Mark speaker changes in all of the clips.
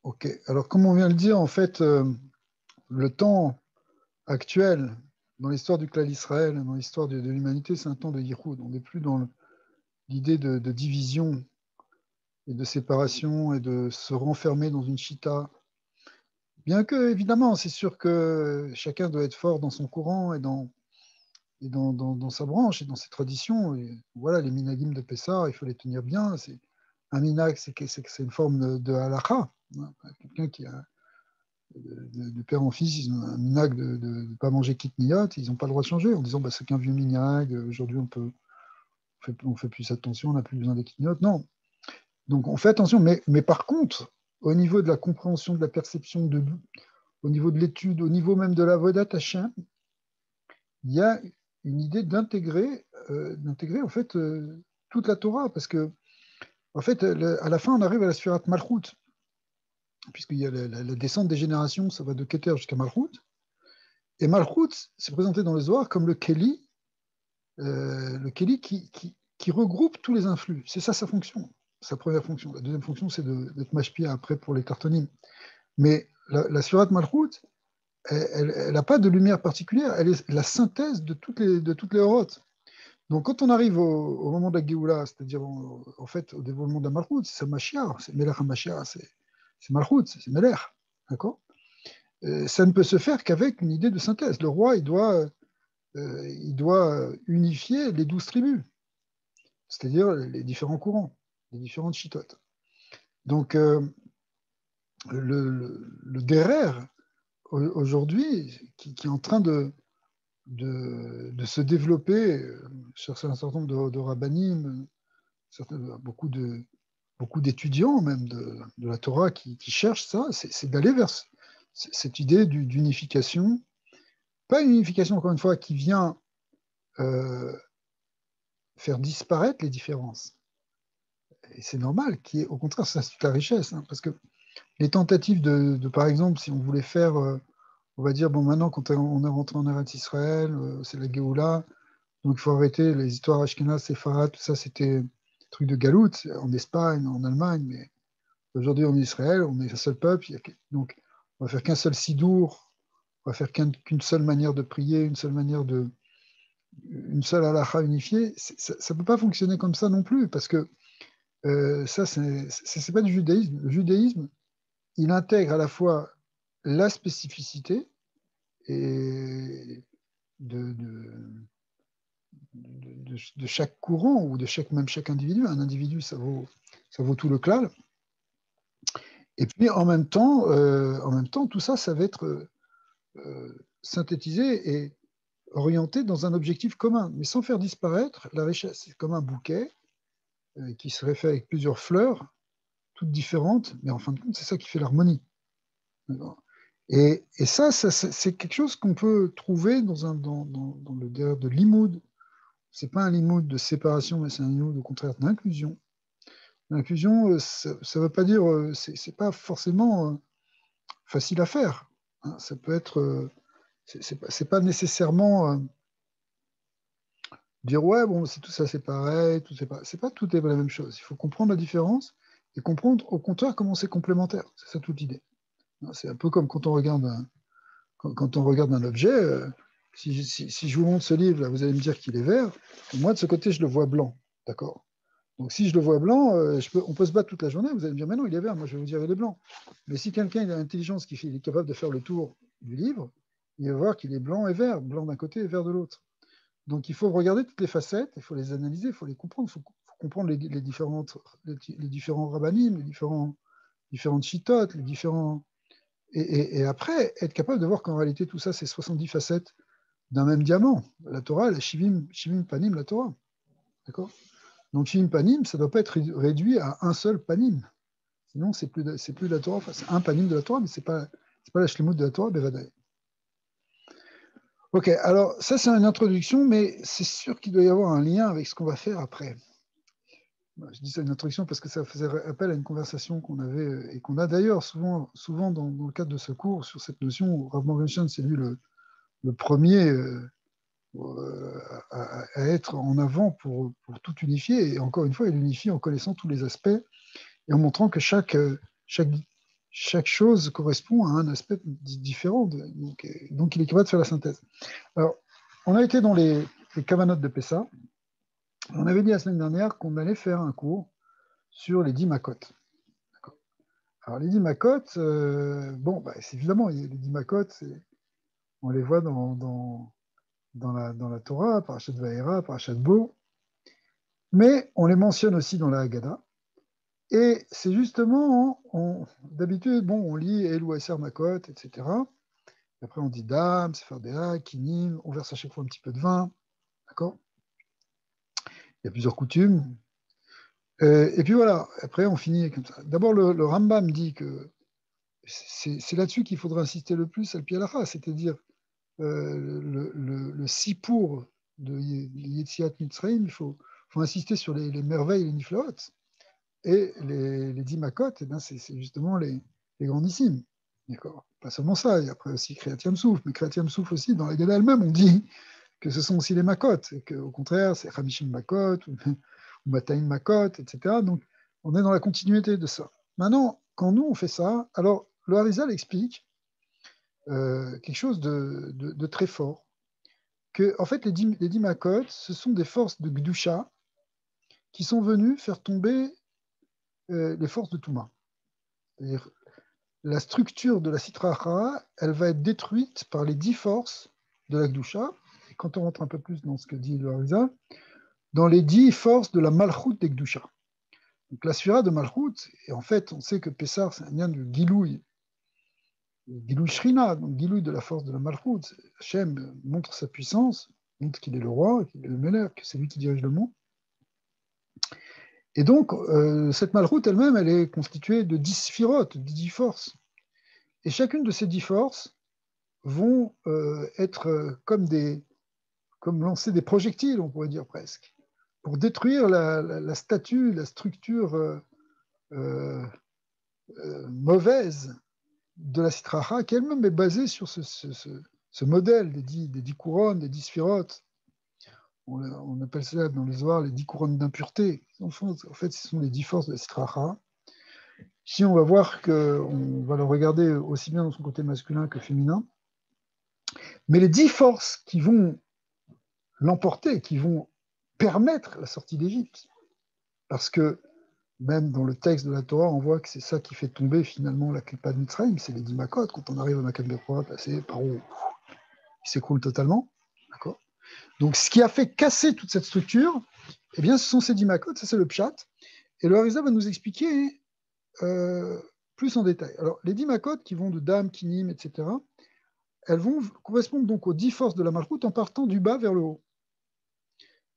Speaker 1: Ok, alors comme on vient de le dire, en fait, le temps actuel dans l'histoire du clan d'Israël, dans l'histoire de l'humanité, c'est un temps de Yichud. On n'est plus dans l'idée de division et de séparation et de se renfermer dans une chita. Bien que, évidemment, c'est sûr que chacun doit être fort dans son courant et dans sa branche et dans ses traditions. Et voilà, les minagim de Pessah, il faut les tenir bien. Un minag, c'est une forme de halakha. Hein. Quelqu'un qui a de père en fils, ils ont un minag de ne pas manger kitniyot, ils n'ont pas le droit de changer en disant bah, c'est qu'un vieux minag, aujourd'hui on fait plus attention, on n'a plus besoin des kitniyot. Non. Donc on fait attention, mais par contre, au niveau de la compréhension, de la perception, au niveau de l'étude, au niveau même de la vodat Hashem, il y a une idée d'intégrer en fait toute la Torah, parce que en fait, à la fin, on arrive à la Surat Malchut, puisqu'il y a la descente des générations, ça va de Keter jusqu'à Malchut. Et Malchut, c'est présenté dans le Zohar comme le Keli qui regroupe tous les influx. C'est ça sa fonction, sa première fonction. La deuxième fonction, c'est d'être mashpia après pour les tartonim. Mais la Surat Malchut, elle n'a pas de lumière particulière, elle est la synthèse de toutes les orotes. Donc quand on arrive au moment de la Géoula, c'est-à-dire en fait au dévoilement de la Malchut, c'est Mashiach, c'est Melech HaMashiach, c'est Malchut, c'est Melech, d'accord. Ça ne peut se faire qu'avec une idée de synthèse. Le roi, il doit unifier les 12 tribus, c'est-à-dire les différents courants, les différentes chitotes. Donc, le Derer, aujourd'hui, qui est en train de se développer sur un certain nombre de rabbinim, beaucoup d'étudiants même de la Torah qui cherchent ça, c'est d'aller vers cette idée d'unification. Pas une unification, encore une fois, qui vient faire disparaître les différences. Et c'est normal, qui est au contraire, ça c'est la richesse, hein, parce que les tentatives par exemple, si on voulait faire, on va dire, bon, maintenant, quand on est rentré en Eretz Israël, c'est la Géoula, donc il faut arrêter les histoires Ashkenaz, Sepharad, tout ça, c'était des trucs de galout, en Espagne, en Allemagne, mais aujourd'hui en Israël, on est un seul peuple, donc on va faire qu'un seul sidour, on va faire qu'une seule manière de prier, une seule halakha unifiée, ça ne peut pas fonctionner comme ça non plus, parce que ça, c'est pas du judaïsme. Le judaïsme, il intègre à la fois la spécificité et de chaque courant ou même chaque individu. Un individu, ça vaut tout le clan. Et puis en même temps, tout ça, ça va être synthétisé et orienté dans un objectif commun, mais sans faire disparaître la richesse. C'est comme un bouquet qui serait fait avec plusieurs fleurs, toutes différentes, mais en fin de compte, c'est ça qui fait l'harmonie. Et ça, c'est quelque chose qu'on peut trouver dans le délire de limoud. C'est pas un limoud de séparation, mais c'est un limoud au contraire d'inclusion. L'inclusion, ça ne veut pas dire, c'est pas forcément facile à faire. Hein. Ça peut être, c'est pas nécessairement dire ouais, bon, c'est tout ça, c'est pareil, c'est pas tout est la même chose. Il faut comprendre la différence et comprendre au contraire comment c'est complémentaire. C'est ça toute l'idée. C'est un peu comme quand on regarde quand on regarde un objet. Si je vous montre ce livre, là, vous allez me dire qu'il est vert. Moi, de ce côté, je le vois blanc. D'accord. Donc, si je le vois blanc, on peut se battre toute la journée. Vous allez me dire, mais non, il est vert. Moi, je vais vous dire, il est blanc. Mais si quelqu'un a l'intelligence il est capable de faire le tour du livre, il va voir qu'il est blanc et vert. Blanc d'un côté et vert de l'autre. Donc, il faut regarder toutes les facettes, il faut les analyser, il faut les comprendre. Il faut comprendre les différents rabbinim, différentes chitotes, les différents. Et après, être capable de voir qu'en réalité, tout ça, c'est 70 facettes d'un même diamant. La Torah, la Shivim Panim, la Torah. D'accord. Donc, Shivim Panim, ça ne doit pas être réduit à un seul Panim. Sinon, c'est plus de la Torah. Enfin, c'est un Panim de la Torah, mais ce n'est pas la Shlemut de la Torah, Bevadaï. Ok, alors ça, c'est une introduction, mais c'est sûr qu'il doit y avoir un lien avec ce qu'on va faire après. Je dis ça une introduction parce que ça faisait appel à une conversation qu'on avait et qu'on a d'ailleurs souvent dans le cadre de ce cours sur cette notion. Rav Morgenstern, c'est lui le premier à être en avant pour tout unifier. Et encore une fois, il unifie en connaissant tous les aspects et en montrant que chaque chaque chose correspond à un aspect différent. Donc, il est capable de faire la synthèse. Alors, on a été dans les Kavanot de Pessa. On avait dit la semaine dernière qu'on allait faire un cours sur les 10 Makot. Alors, les 10 Makot, c'est évidemment, les 10 Makot, on les voit dans la Torah, Parashat Va'era, Parashat Bo, mais on les mentionne aussi dans la Haggadah. Et c'est justement, d'habitude, on lit Elou Aser Makot, etc. Après, on dit Dam, Sefardéa, Kinim, on verse à chaque fois un petit peu de vin. D'accord? Il y a plusieurs coutumes. Et puis voilà, après, on finit comme ça. D'abord, le Rambam dit que c'est là-dessus qu'il faudra insister le plus, al-pi halacha, c'est-à-dire le sipour de Yetziat Mitzrayim, il faut insister sur les merveilles, les niflaot. Et les 10 makot, c'est justement les grandissimes. D'accord. Pas seulement ça, il y a après aussi Kriyat Yam-Souf, mais Kriyat Yam-Souf aussi, dans la Gada elle-même, on dit que ce sont aussi les makot, et qu'au contraire, c'est Hamishim makot, ou Mataim makot, etc. Donc, on est dans la continuité de ça. Maintenant, quand nous, on fait ça, alors le Harizal explique quelque chose de très fort, que, en fait, les 10 makot, ce sont des forces de Gdusha qui sont venues faire tomber les forces de Touma. C'est-à-dire, la structure de la Sitra Achara, elle va être détruite par les 10 forces de la Gdusha. Et quand on rentre un peu plus dans ce que dit le Harizal, dans les 10 forces de la Malchut des Gdusha. Donc la Sphira de Malchut, et en fait, on sait que Pessar, c'est un lien de Gilouï Shrina, donc Gilouï de la force de la Malchut. Hachem montre sa puissance, montre qu'il est le roi, qu'il est le Melech, que c'est lui qui dirige le monde. Et donc, cette Malchut elle-même, elle est constituée de 10 sphirotes, de 10 forces. Et chacune de ces 10 forces vont être comme lancer des projectiles, on pourrait dire presque, pour détruire la statue, la structure mauvaise de la Sitracha, qui elle-même est basée sur ce modèle des 10 couronnes, des 10 sphirotes. On appelle cela dans les Zohar les 10 couronnes d'impureté. En fait, ce sont les 10 forces de la Sitracha. Ici, on va voir qu'on va le regarder aussi bien dans son côté masculin que féminin. Mais les 10 forces qui vont l'emporter, qui vont permettre la sortie d'Égypte, parce que même dans le texte de la Torah, on voit que c'est ça qui fait tomber finalement la Klippa de Mitzrayim, c'est les 10 Makot. Quand on arrive à Makat Bechora, c'est par où il s'écroule totalement. D'accord. Donc, ce qui a fait casser toute cette structure, eh bien, ce sont ces 10 Makot, ça c'est le Pshat. Et le Harizal va nous expliquer plus en détail. Alors, les 10 Makot qui vont de Dam, Kinim, etc., elles vont correspondre donc aux 10 forces de la Malchut en partant du bas vers le haut.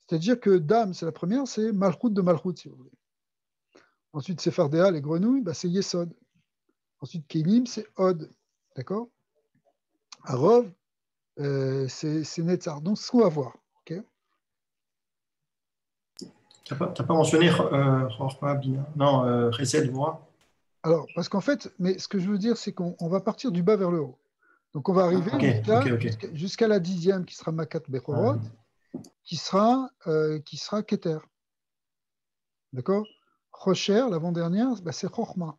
Speaker 1: C'est-à-dire que Dam, c'est la première, c'est Malchut de Malchut, si vous voulez. Ensuite, Sephardéa, les grenouilles, c'est Yesod. Ensuite, Kélim, c'est Od. D'accord. Arov, c'est Netzar. Donc, ce qu'on va voir. Okay.
Speaker 2: Tu n'as pas mentionné Chorma, Bina. Non, Chesed, Voix.
Speaker 1: Alors, parce qu'en fait, mais ce que je veux dire, c'est qu'on va partir du bas vers le haut. Donc, on va arriver jusqu'à la 10e, qui sera Makat Bechorot, qui sera Keter. D'accord. Rocher, l'avant-dernière, c'est Chorma.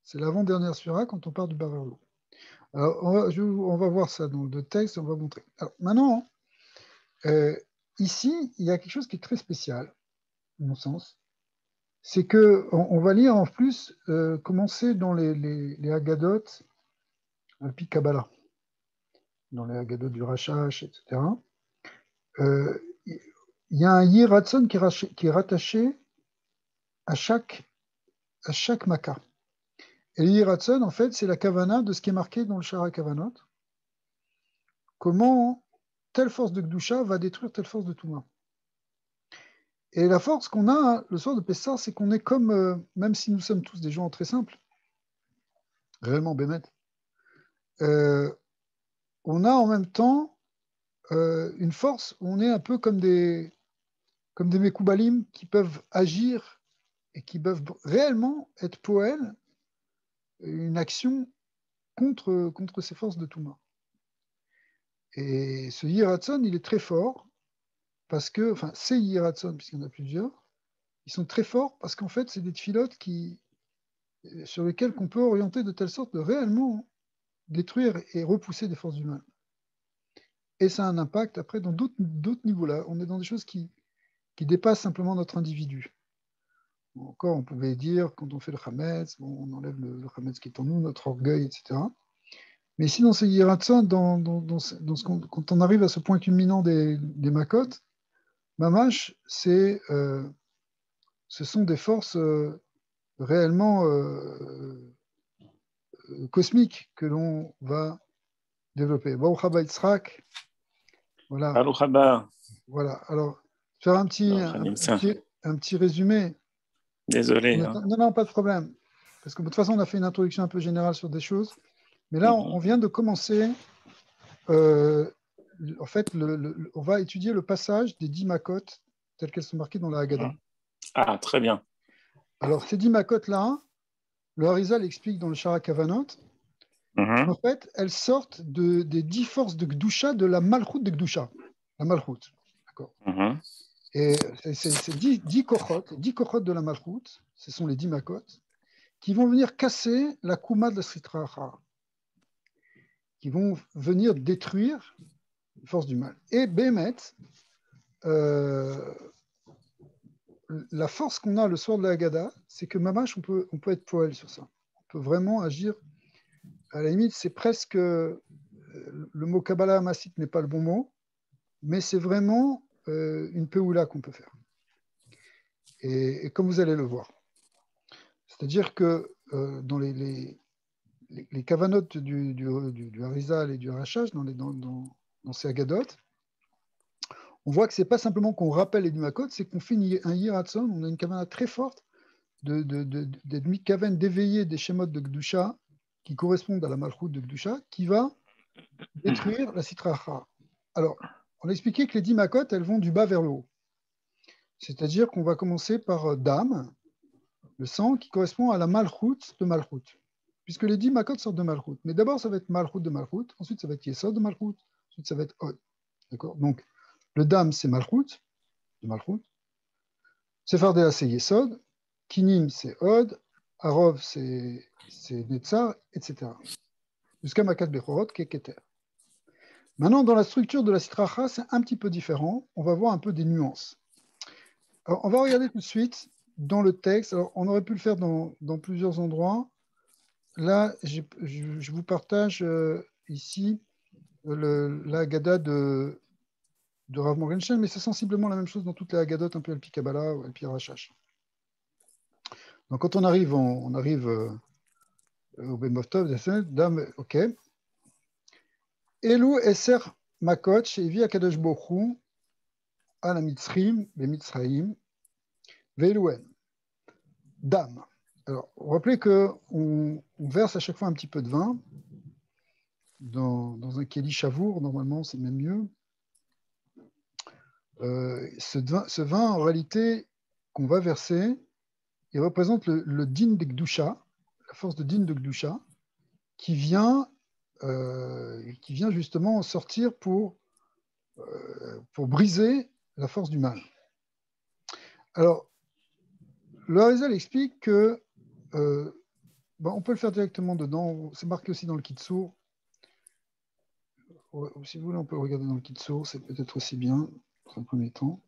Speaker 1: C'est l'avant-dernière sphira quand on part du bas vers le haut. Alors, on va voir ça dans le texte, on va montrer. Alors, maintenant, ici, il y a quelque chose qui est très spécial, à mon sens. C'est qu'on va lire en plus, commencer dans les Haggadot, Alpi Kabbalah, dans les Haggadot du Rashash, etc. Il y a un Yiratson qui est rattaché à chaque Makkah. Et le Yiratson, en fait, c'est la Kavana de ce qui est marqué dans le Shara Kavanot. Comment telle force de Gdusha va détruire telle force de Touma. Et la force qu'on a le soir de Pessah, c'est qu'on est comme, même si nous sommes tous des gens très simples, réellement bémet, on a en même temps une force où on est un peu comme des Mekoubalim qui peuvent agir et qui peuvent réellement être poèles, une action contre ces forces de Touma. Et ce Yiratson, il est très fort, parce que, enfin, ces Yiratson, puisqu'il y en a plusieurs, ils sont très forts parce qu'en fait, c'est des tfilotes qui sur lesquels qu'on peut orienter de telle sorte de réellement détruire et repousser des forces du mal. Et ça a un impact après dans d'autres niveaux là. On est dans des choses qui dépassent simplement notre individu. Encore, on pouvait dire, quand on fait le Hametz, bon, on enlève le Hametz qui est en nous, notre orgueil, etc. Mais ici, dans ce Yiratson, quand on arrive à ce point culminant des Makot, Mamash, ce sont des forces réellement cosmiques que l'on va développer. Baruch haba Yitzhak, voilà.
Speaker 3: Baruch haba.
Speaker 1: Voilà. Alors, faire un petit résumé.
Speaker 3: Désolé.
Speaker 1: Non, pas de problème. Parce que de toute façon, on a fait une introduction un peu générale sur des choses. Mais là, on vient de commencer. En fait, on va étudier le passage des 10 Makot telles qu'elles sont marquées dans la Haggadah.
Speaker 3: Ah, très bien.
Speaker 1: Alors, ces 10 Makot-là, le Harizal explique dans le Shara Kavanot, en fait, elles sortent des 10 forces de Gdusha de la Malchut de Gdusha. La Malchut. D'accord. Et c'est 10 kochot, 10 kochot de la Malchut, ce sont les 10 Makot, qui vont venir casser la Kouma de la Sitra Achara, qui vont venir détruire les forces du mal. Et Bémet, la force qu'on a le soir de la Haggadah, c'est que Mamash, on peut être poël sur ça. On peut vraiment agir. À la limite, c'est presque. Le mot Kabbalah Hamasite n'est pas le bon mot, mais c'est vraiment une peoula qu'on peut faire. Et comme vous allez le voir. C'est-à-dire que dans les kavanotes du Harizal et du Harachash, dans ces Haggadot, on voit que ce n'est pas simplement qu'on rappelle les Makot, c'est qu'on fait un Yiratson, on a une kavana très forte d'être mikaven, d'éveiller des schémas de Gdusha qui correspondent à la Malchut de Gdusha, qui va détruire la Sitra Achara. Alors, on a expliqué que les 10 Makot, elles vont du bas vers le haut. C'est-à-dire qu'on va commencer par Dam, le sang, qui correspond à la Malchut de Malchut. Puisque les 10 Makot sortent de Malchut. Mais d'abord, ça va être Malchut de Malchut, ensuite, ça va être Yesod de Malchut, ensuite, ça va être Od. D'accord ? Donc, le Dam, c'est Malchut, de Malchut. Sephardéa, c'est Yesod. Kinim, c'est Od. Arov, c'est Netzar, etc. Jusqu'à Makat Bechorot, qui est Keter. Maintenant, dans la structure de la Sitra Achara, c'est un petit peu différent. On va voir un peu des nuances. Alors, on va regarder tout de suite dans le texte. Alors, on aurait pu le faire dans plusieurs endroits. Là, je vous partage ici la Haggadah de Rav Morgenstern, mais c'est sensiblement la même chose dans toutes les Haggadot, un peu Al-Pi Kabbalah ou Al-Pi Rashash. Donc, quand on arrive au Bemov Tov, Dame, ok. Elu Eser Makot, Shevi Akadosh Bochu, Al Mitzrim, Bemitzraim, Ve'eluen. Dame. Alors, rappelez qu'on verse à chaque fois un petit peu de vin dans un keli chavour, normalement, c'est même mieux. Ce vin, en réalité, qu'on va verser, il représente le din de Gdusha, la force de din de Gdusha, qui vient justement sortir pour briser la force du mal. Alors, le Harizal explique que on peut le faire directement dedans, c'est marqué aussi dans le Kitsour. Si vous voulez, on peut le regarder dans le Kitsour, c'est peut-être aussi bien, dans un premier temps.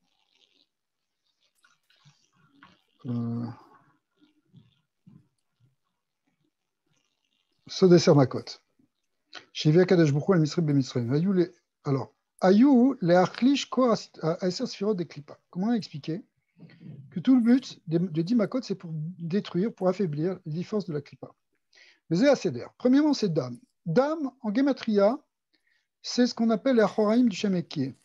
Speaker 1: Sodeser Makot. Shivia Kadesh Bukhu al Misrim Bemisrim. Alors, Ayou le Achlish Kor Aser Sfirot de Klipa. Comment expliquer que tout le but de 10 Makot, c'est pour détruire, pour affaiblir les forces de la Klipa. Mais c'est Aseder. Premièrement, c'est Dam. Dam, en Gematria, c'est ce qu'on appelle la Choraim du Shem Ekié.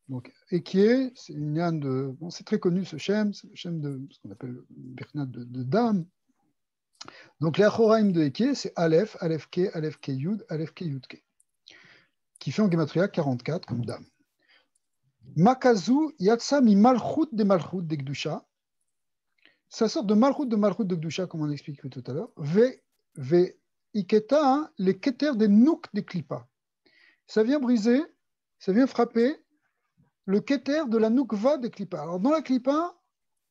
Speaker 1: Donc, Ekié, c'est une liane de. Bon, c'est très connu ce Shem, c'est le Shem de ce qu'on appelle le Birnat de Dam. Donc, les Choraim de Ekié, c'est Aleph, Aleph Ke, Yud, Aleph Ke, Yud Ke, qui fait en Gematria 44 comme Dam. Makazu, Yatsa mi Malchut de Gdusha. Ça sort de Malchut de Gdusha, comme on a expliqué tout à l'heure. Ve Iketa, les Keter des Nouk des Klipa. Ça vient briser, ça vient frapper le Keter de la Noukva des Klipa. Alors, dans la Klipa,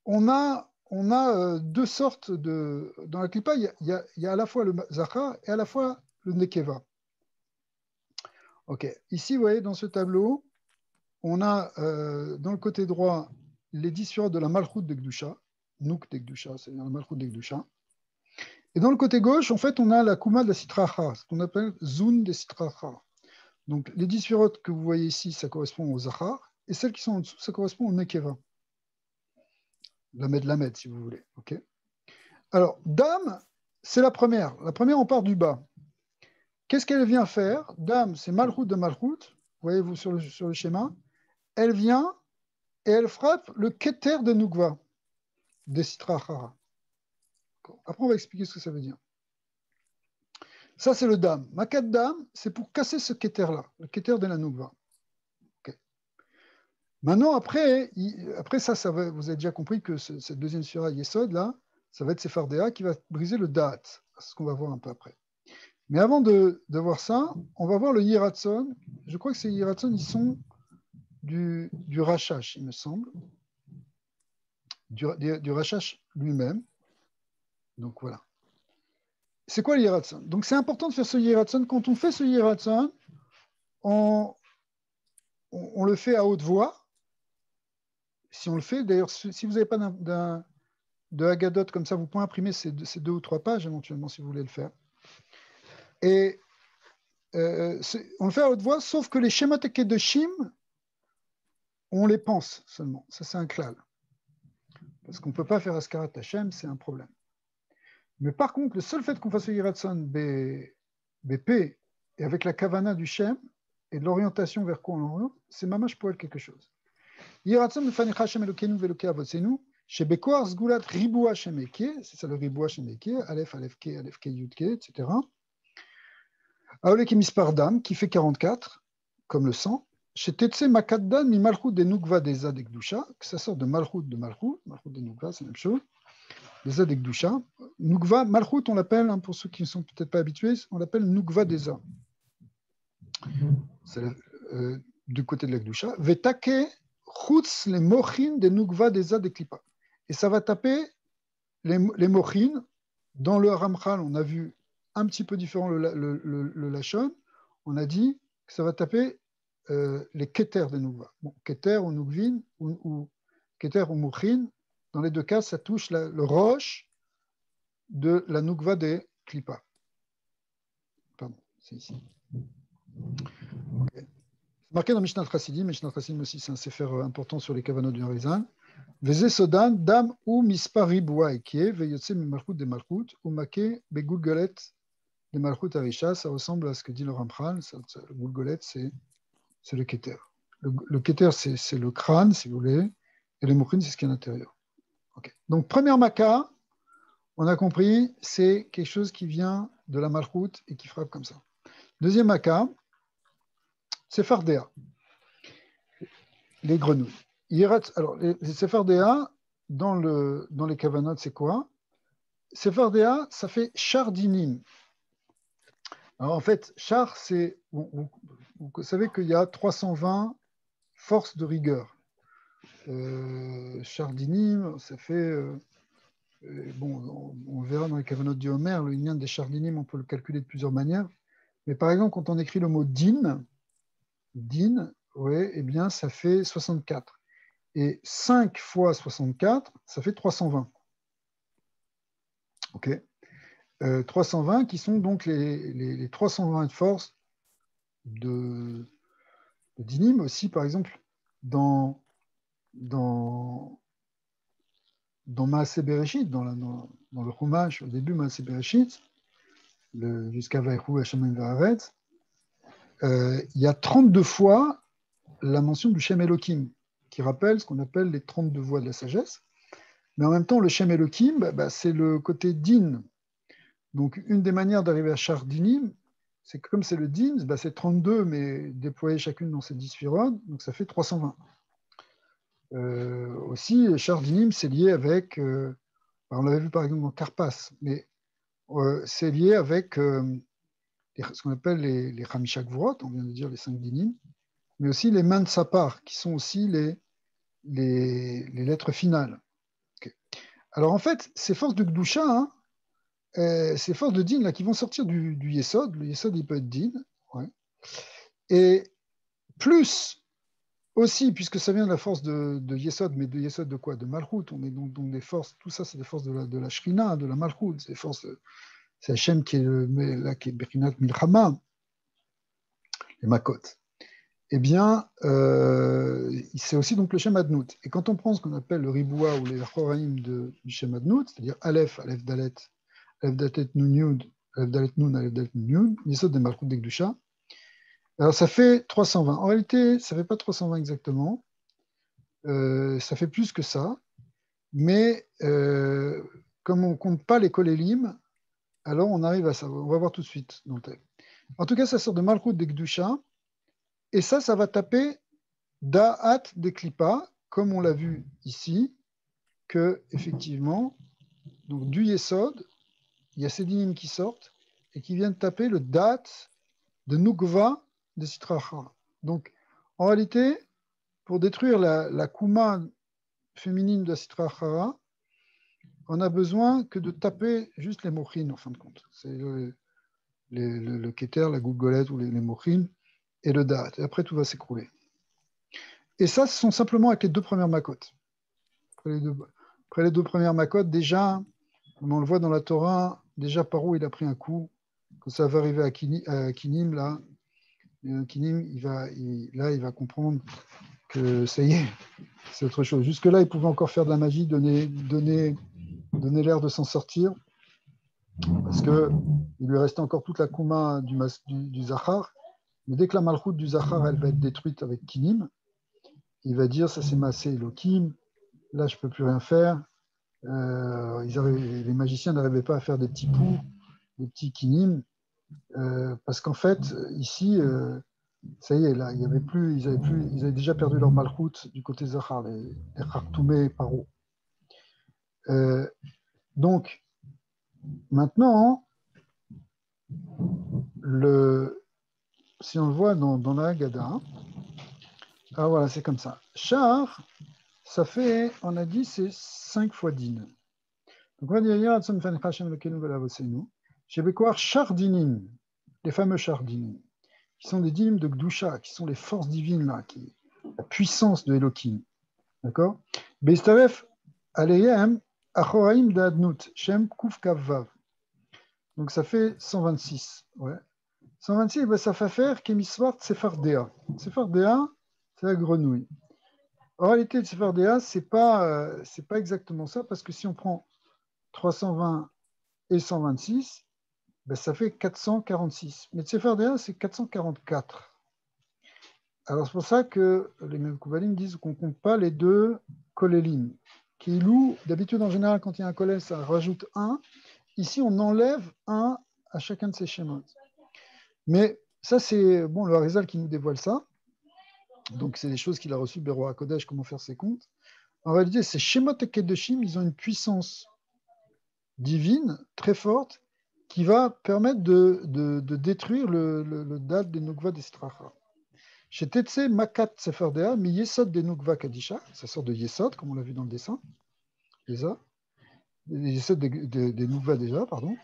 Speaker 1: on a on a deux sortes de... Dans la Klippa, il y a à la fois le Zachar et à la fois le Nekeva. Ok. Ici, vous voyez, dans ce tableau, on a dans le côté droit les 10 sphères de la Malchut de Gdusha, Nouk de Gdusha, c'est-à-dire la Malchut de Gdusha. Et dans le côté gauche, en fait, on a la Kuma de la Sitracha, ce qu'on appelle Zun de Sitracha. Donc, les 10 sphères que vous voyez ici, ça correspond au Zachar, et celles qui sont en dessous, ça correspond au Nekeva. Lamed, si vous voulez. Okay. Alors, Dame, c'est la première. La première, on part du bas. Qu'est-ce qu'elle vient faire? Dame, c'est Malchut de Malchut. Voyez-vous sur le schéma. Elle vient et elle frappe le Keter de Nukva, des Sitrachara. Après, on va expliquer ce que ça veut dire. Ça, c'est le Dame. Makat Dame, c'est pour casser ce Keter-là, le Keter de la Nukva. Okay. Maintenant, après ça va, vous avez déjà compris que cette deuxième sphère Yesod, là, ça va être Sephardéa qui va briser le Da'at. C'est ce qu'on va voir un peu après. Mais avant de voir ça, on va voir le Yiratson. Je crois que ces Yiratson, ils sont du Rachash, il me semble. Du Rachash lui-même. Donc voilà. C'est quoi le Yiratson? Donc c'est important de faire ce Yiratson. Quand on fait ce Yiratson, on le fait à haute voix. Si on le fait, d'ailleurs, si vous n'avez pas de Haggadot comme ça, vous pouvez imprimer ces 2 ou 3 pages éventuellement si vous voulez le faire. Et on le fait à haute voix, sauf que les Shemot Kedoshim, on les pense seulement. Ça, c'est un klal. Parce qu'on ne peut pas faire Askarat Hashem, c'est un problème. Mais par contre, le seul fait qu'on fasse le Yiratson BP et avec la kavana du Shem et de l'orientation vers quoi on l'oriente, c'est mamash poel quelque chose. Yiratson mefanecha Hashem Elokeinu ve'Elokei Avotzenu, shebekoar sgulat ribu Hashem Eke, c'est ça le ribu Hashem Eke, Aleph Ke, Yud Ke, etc. Aoleke Mispardam, qui fait 44, comme le sang. Chez Tetse Makaddan mi Malchut de Nukva des Zadek Dusha, que ça sort de Malchut de Malchut de Nukva, c'est la même chose. Des Zadek Dusha. Nukva, Malchut, on l'appelle, hein, pour ceux qui ne sont peut-être pas habitués, on l'appelle Nukva des Za. C'est du côté de la Gdusha. Vetake Chutz les Mochin de Nukva des Zadek Klipa. Et ça va taper les Mochin. Dans le Ramchal, on a vu un petit peu différent le Lachon. On a dit que ça va taper les Keter de Nukva. Bon, Keter ou Nukvin, ou Keter ou Mochin, dans les deux cas, ça touche le roche de la Nukva des Klipa. Pardon, c'est ici. Okay. C'est marqué dans Mishnat Chassidim. Mishnat Chassidim aussi, c'est un sefer important sur les kavanot du Harizal. Veze Sodan, Dam ou Mispari Bouaïkie, Veyotse Mimalchut de Malchut, ou Make Begulgolet de Malchut Arisha. Ça ressemble à ce que dit le Ramchal. Le Gulgolet, c'est le Keter. Le Keter, c'est le crâne, si vous voulez, et le Mochin, c'est ce qui est à l'intérieur. Okay. Donc, première Maka, on a compris, c'est quelque chose qui vient de la Malchut et qui frappe comme ça. Deuxième Maka, c'est Fardéa, les grenouilles. Alors, les Sephardéa, dans les Kavanot, c'est quoi? Sephardéa, ça fait Chardinim. Alors, en fait, Char, c'est... Vous savez qu'il y a 320 forces de rigueur. Chardinim, ça fait... bon, on verra dans les Kavanot du Homer, le lien des Chardinim, on peut le calculer de plusieurs manières. Mais par exemple, quand on écrit le mot din, ouais, eh bien, ça fait 64. Et 5 fois 64, ça fait 320. OK. 320 qui sont donc les 320 forces de Dinim aussi, par exemple, dans Maaseh Bereshit, dans le Chumash, au début Maaseh Bereshit, jusqu'à Vaïchou Hashem Va'aretz, il y a 32 fois la mention du Shem Elohim, qui rappelle ce qu'on appelle les 32 voies de la sagesse. Mais en même temps, le Shem Elohim, c'est le côté din. Donc, une des manières d'arriver à Chardinim, c'est que comme c'est le din, c'est 32, mais déployées chacune dans ces 10 sphirodes, donc ça fait 320. Aussi, Chardinim, c'est lié avec, on l'avait vu par exemple dans Karpas, mais c'est lié avec ce qu'on appelle les Chamisha Gvurot, on vient de dire les 5 dinim, mais aussi les Mansapar, qui sont aussi les lettres finales. Okay. Alors en fait, ces forces de Gdusha, hein, ces forces de din là, qui vont sortir du Yesod, le Yesod il peut être din, ouais. Et plus aussi, puisque ça vient de la force de Yesod, mais de Yesod de quoi? De Malchut. On est donc des forces, tout ça c'est des forces de la Shrina, de la Malchut, c'est des forces, c'est Hachem qui est Berinat Milchama, les Makot. Eh bien, c'est aussi donc le Shem Adnout. Et quand on prend ce qu'on appelle le Riboua ou les Choraïm du Shem Adnout, c'est-à-dire Aleph, Aleph Dalet, Aleph Dalet Nun Yud, Aleph Dalet Nun, Aleph Dalet Nun Yud, Yesod des Malchut d'Ekdusha, alors ça fait 320. En réalité, ça ne fait pas 320 exactement, ça fait plus que ça, mais comme on ne compte pas les kolélim, alors on arrive à ça. On va voir tout de suite dans le texte. En tout cas, ça sort de Malchut d'Ekdusha, et ça va taper Da'at des Klippa, comme on l'a vu ici, que effectivement, donc du Yesod, il y a ces dynimes qui sortent et qui viennent taper le Da'at de Nukva de Sitracha. Donc, en réalité, pour détruire la Kuma féminine de Sitracha, on a besoin que de taper juste les mochines, en fin de compte. C'est le Keter, la Gougolette ou les mochines et le Da'at. Et après, tout va s'écrouler. Et ça, ce sont simplement avec les deux premières makotes. Après les deux premières makotes, déjà, comme on le voit dans la Torah, déjà Paro, il a pris un coup. Quand ça va arriver à Kinim, là, Kinim, il va comprendre que ça y est, c'est autre chose. Jusque-là, il pouvait encore faire de la magie, donner l'air de s'en sortir, parce qu'il lui restait encore toute la Kouma du Zachar. Mais dès que la Malchut du Zachar, elle va être détruite avec Kinim, il va dire, ça c'est Massé Elohim, là je ne peux plus rien faire. Les magiciens n'arrivaient pas à faire des petits poux, des petits kinim, parce qu'en fait, ici, ça y est, là, ils avaient déjà perdu leur malchoute du côté Zahar, les Khartoumé et Paro. Donc, maintenant, si on le voit dans la Haggadah, ah voilà, c'est comme ça. Char, ça fait, on a dit, c'est 5 fois din. Donc on va dire Chardinim, les fameux Chardinim, qui sont des dinim de Gdusha, qui sont les forces divines, là, la puissance de Elohim. D'accord? Beistaref Aleyhem Achoraim Dadnut, Shem Kuf Kavvav. Donc ça fait 126. Ouais. 126, ben, ça fait faire Kemiswart Sefardea. Sefardea, c'est la grenouille. En réalité, Sefardea, c'est pas exactement ça, parce que si on prend 320 et 126, ben ça fait 446. Mais Tsefardéa, c'est 444. Alors c'est pour ça que les Mekoubalim disent qu'on ne compte pas les deux kolélim. Keilou, d'habitude en général, quand il y a un kolel, ça rajoute un. Ici, on enlève un à chacun de ces schémas. Mais ça, c'est bon, le Harizal qui nous dévoile ça. Donc c'est des choses qu'il a reçues, Béro à Kodesh, comment faire ses comptes. En réalité, ces Shemot et Kedoshim, ils ont une puissance divine très forte qui va permettre de détruire le dad des Nukva d'Estracha. Chez Tetse Makat Sefardea, mais Yesod des Nukva Kadisha, ça sort de Yesod, comme on l'a vu dans le dessin, Yesod des Nukva déjà, pardon.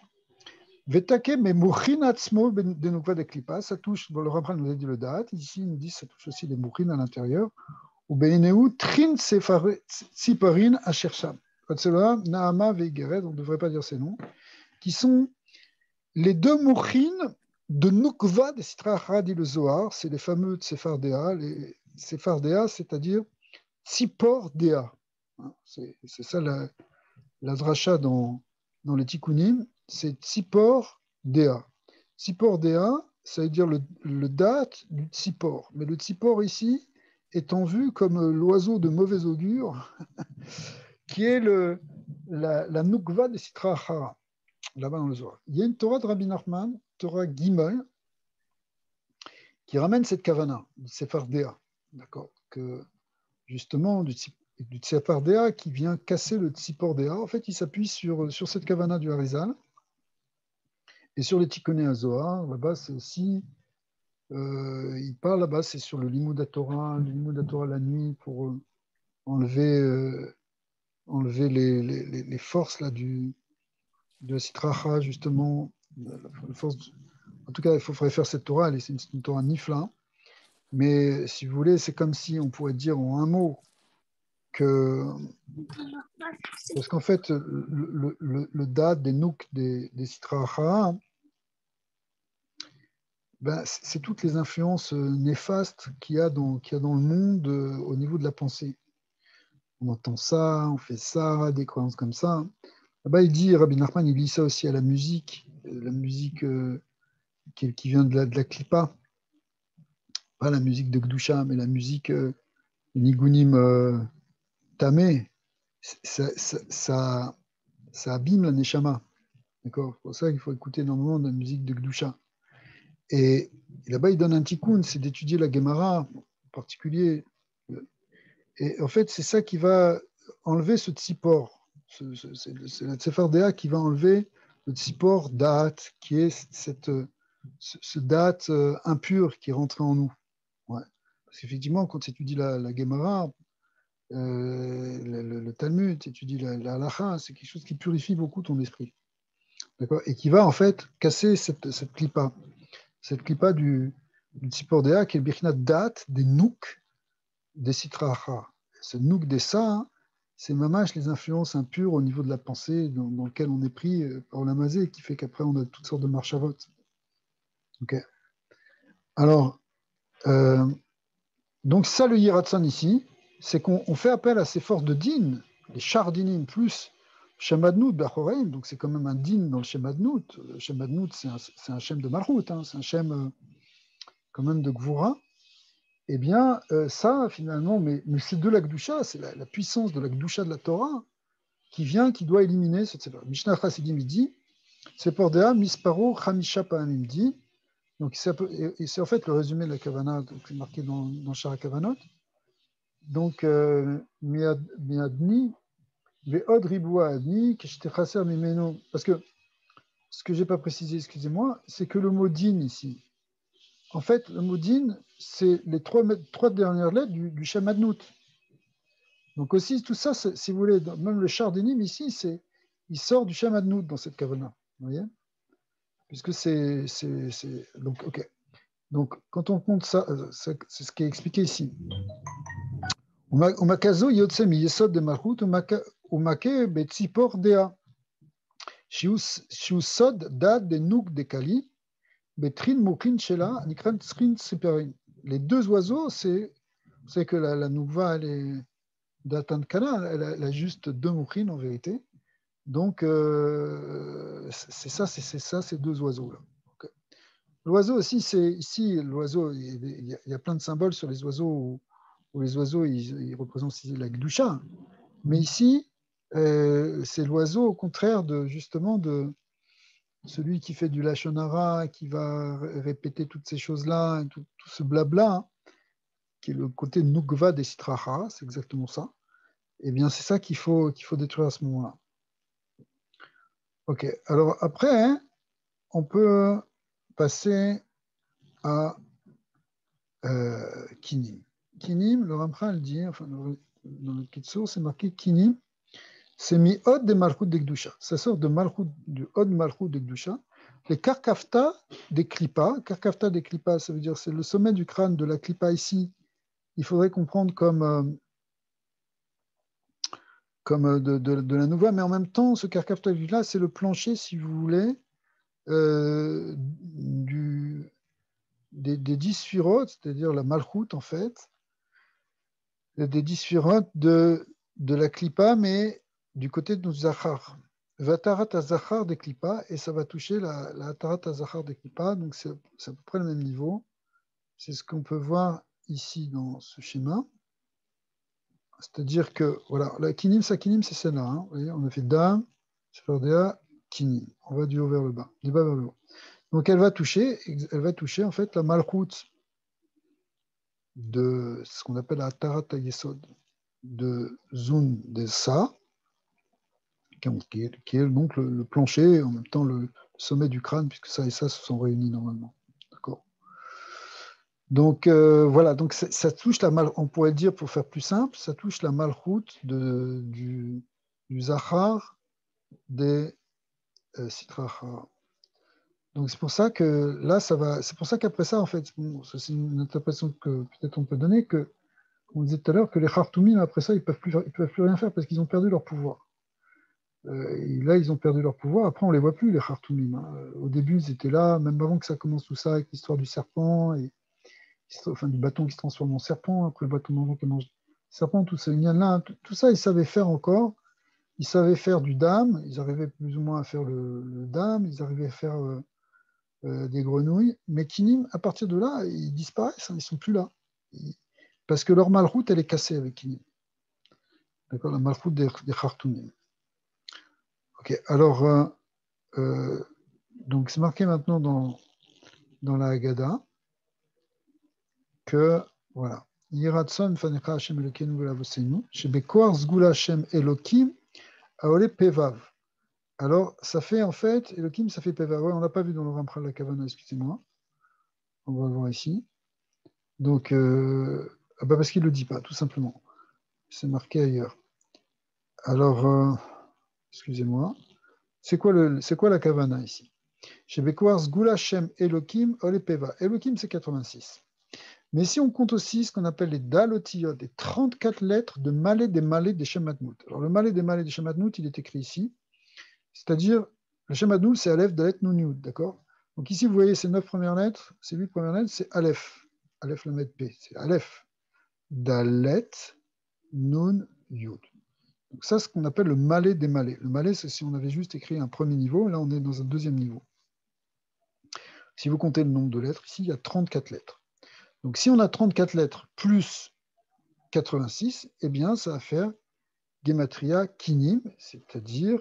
Speaker 1: Vetake, mais Mouchin Atzmo des Nukva de Klipa, ça touche, bon, le Rabban nous a dit le dad, ici il nous dit ça touche aussi les Mouchin à l'intérieur, ou Beineu, Trin Siparin Ashersham. Naama Veigeret, on ne devrait pas dire ces noms, qui sont les deux mouchines de Nukva de Sitracha, dit le Zohar, c'est les fameux Tsefardéa, c'est-à-dire Tzipor Dea. C'est ça la dracha dans les Tikkunim, c'est Tzipor Dea. Tzipor Dea, ça veut dire le date du Tzipor. Mais le Tzipor ici étant vu comme l'oiseau de mauvais augure, qui est la Nukva de Sitracha. Là-bas dans le Zohar. Il y a une Torah de Rabbi Nachman, Torah Gimel, qui ramène cette kavana, du Sefardéa, d'accord, que justement du Sefardéa qui vient casser le Tzipordéa. En fait, il s'appuie sur cette kavana du Harizal et sur les Tikkuné à Zohar. Là-bas, c'est aussi, il parle là-bas, c'est sur le Limud Torah la nuit pour enlever enlever les forces là, de la Sitracha, justement. La force, en tout cas, il faudrait faire cette Torah, c'est une Torah nifla. Mais si vous voulez, c'est comme si on pourrait dire en un mot que. Parce qu'en fait, le date des Nouk des Sitracha, ben, c'est toutes les influences néfastes qu'il y a dans le monde au niveau de la pensée. On entend ça, on fait ça, des croyances comme ça. Là-bas, il dit, Rabbi Nachman, il lit ça aussi à la musique qui vient de la Klippa. Pas la musique de Gdusha, mais la musique Nigunim Tamé. Ça abîme la Neshama. D'accord? C'est pour ça qu'il faut écouter énormément de la musique de Gdusha. Et là-bas, il donne un tikkun, c'est d'étudier la Gemara en particulier. Et en fait, c'est ça qui va enlever ce tzipor. C'est la Tsefardéa qui va enlever le tzipor date, qui est ce date impur qui est rentré en nous. Ouais. Parce qu'effectivement, quand tu étudies la Gemara, le Talmud, tu étudies la halacha, c'est quelque chose qui purifie beaucoup ton esprit. D'accord? Et qui va en fait casser cette clipa. Cette clipa du tzipor déa qui est le birchinat date des nouk des sitracha. Ce nouk des sa, c'est mamash les influences impures au niveau de la pensée dans lequel on est pris par l'amazé, qui fait qu'après on a toutes sortes de marchavot. Okay. Alors, donc ça le yiratsan ici, c'est qu'on fait appel à ces forces de din, les chardinim plus shemadnout bachoreim, donc c'est quand même un din dans le shemadnout. Le shemadnout, c'est un shem de malchut, hein, c'est un shem quand même de gvura. Eh bien, ça, finalement, mais c'est de la Gdusha, c'est la puissance de la Gdusha de la Torah qui doit éliminer cette séparation. Mishnah Chassidim, il dit, Sepordea misparo chamisha pa'amim dit, donc c'est en fait le résumé de la Kavana, donc marqué dans Shara Kavanot. Donc, miadni, ve'od ribua adni, keshtechaser mimeno. Parce que ce que je n'ai pas précisé, excusez-moi, c'est que le mot din ici, en fait, le mot din, c'est les trois dernières lettres du Shem Adnout. Donc aussi, tout ça, si vous voulez, même le chardénim ici, il sort du Shem Adnout dans cette kavana. Vous voyez? Puisque c'est donc, ok. Donc, quand on compte ça, c'est ce qui est expliqué ici. Umakazo yotse mi yesod de malchut umake betzipor dea. Shiu sod dad de nouk de kali. Betrin moklin shela nikran tsrin tsiperin. Les deux oiseaux, c'est que la noukva, elle est d'Atan Kana, elle a juste deux moukhin en vérité. Donc, c'est ça, ces deux oiseaux-là. Okay. L'oiseau aussi, c'est ici, l'oiseau, il y a plein de symboles sur les oiseaux où les oiseaux, ils représentent la Gdusha. Mais ici, c'est l'oiseau, au contraire, justement, de celui qui fait du Lachonara, qui va répéter toutes ces choses-là, tout ce blabla, hein, qui est le côté Nukva des Sitracha, c'est exactement ça. Eh bien, c'est ça qu'il faut détruire à ce moment-là. Ok, alors après, hein, on peut passer à Kinim. Kinim, le Ramchal le dit, enfin, dans le Kitsur, c'est marqué Kinim, c'est mi Od de Malchut de Gdusha. Ça sort de Malchut, du Od Malchut de Gdusha. Les Karkafta des Klippa, Karkafta des Klippa, ça veut dire c'est le sommet du crâne de la Klippa ici. Il faudrait comprendre comme de la Nouva, mais en même temps, ce Karkafta là, c'est le plancher, si vous voulez, des 10 sphirotes, c'est-à-dire la Malchut en fait, des 10 sphirotes de la Klippa, mais du côté de Zachar. Vatarat Zachar des Klippa, et ça va toucher la Tarat Zachar des Klippa, donc c'est à peu près le même niveau. C'est ce qu'on peut voir ici dans ce schéma. C'est-à-dire que, voilà, la Kinim, c'est celle-là. Hein. Vous voyez, on a fait Dam, Sferdea, Kinim. On va du haut vers le bas, du bas vers le haut. Donc elle va toucher en fait la Malchut de ce qu'on appelle la Tarat Yesod de Zun de Sa, qui est donc le plancher, en même temps le sommet du crâne, puisque ça et ça se sont réunis normalement. D'accord. Donc voilà, ça touche on pourrait dire pour faire plus simple, ça touche la Malchut du du Zachar des Sitracha. Donc c'est pour ça que là, c'est pour ça qu'après ça, en fait, bon, c'est une interprétation que peut-être on peut donner, que, on disait tout à l'heure, que les Khartoumim, après ça, ils peuvent plus rien faire parce qu'ils ont perdu leur pouvoir. Et là, ils ont perdu leur pouvoir. Après, on les voit plus, les Khartoumim. Hein. Au début, ils étaient là, même avant que ça commence tout ça, avec l'histoire du serpent, et enfin du bâton qui se transforme en serpent, après le bâton d'enfant qui mange serpent, tout ça, tout ça, ils savaient faire encore. Ils savaient faire du dame, ils arrivaient plus ou moins à faire le dame, ils arrivaient à faire des grenouilles, mais Kinim, à partir de là, ils disparaissent, hein, ils ne sont plus là. Parce que leur malroute, elle est cassée avec Kinim. D'accord, la malroute des Khartoumim. Ok, alors, donc c'est marqué maintenant dans la Haggadah que, voilà, Yiratson fanecha Hashem Elokeinu v'lavosenu, shebekoar zgula Hashem Elokim aole pevav. Alors, ça fait en fait, Elokim, ça fait pevav. Ouais, on n'a pas vu dans le Ramchal la Kavana, excusez-moi. On va le voir ici. Donc, parce qu'il ne le dit pas, tout simplement. C'est marqué ailleurs. Alors, excusez-moi. C'est quoi la Kavana ici? Chez Bekoar Zgula Shem Elokim Ole Peva. Elokim, c'est 86. Mais si on compte aussi ce qu'on appelle les dalotiyot, les 34 lettres de Malé des Malé des Shem Adnout. Alors, le Malé des Malé des Shem Adnout, il est écrit ici. C'est-à-dire, le Shem Adnout, c'est Aleph, Dalet, Nun, Yud, d'accord? Donc ici, vous voyez ces 9 premières lettres, ces 8 premières lettres, c'est Aleph. Aleph, Lamed, P. C'est Aleph, Dalet, Nun, Yud. Donc ça, c'est ce qu'on appelle le Malé des Malés. Le Malé, c'est si on avait juste écrit un premier niveau, là, on est dans un deuxième niveau. Si vous comptez le nombre de lettres, ici, il y a 34 lettres. Donc si on a 34 lettres plus 86, eh bien, ça va faire Gematria Kinim, c'est-à-dire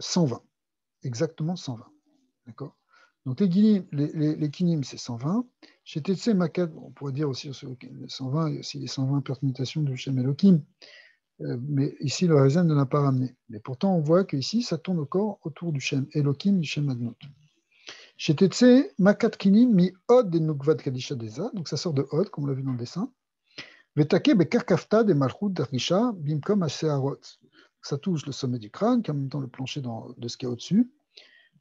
Speaker 1: 120. Exactement 120. D'accord? Donc les Kinim, c'est 120. Chez Tetse Makad, on pourrait dire aussi 120, il y a aussi les 120 permutations du Shem Elohim. Mais ici, le Harizan ne l'a pas ramené. Mais pourtant, on voit qu'ici, ça tourne encore autour du Shem Elohim, du Shem Adnot. Chez Tetse, Makat Kinim, mi Od et Nukvad Kadisha Deza, donc ça sort de Od, comme on l'a vu dans le dessin. Vetake Bekarkafta de Malchut Darisha, Bimkom Asearot. Ça touche le sommet du crâne, qui est en même temps le plancher de ce qu'il y a au-dessus.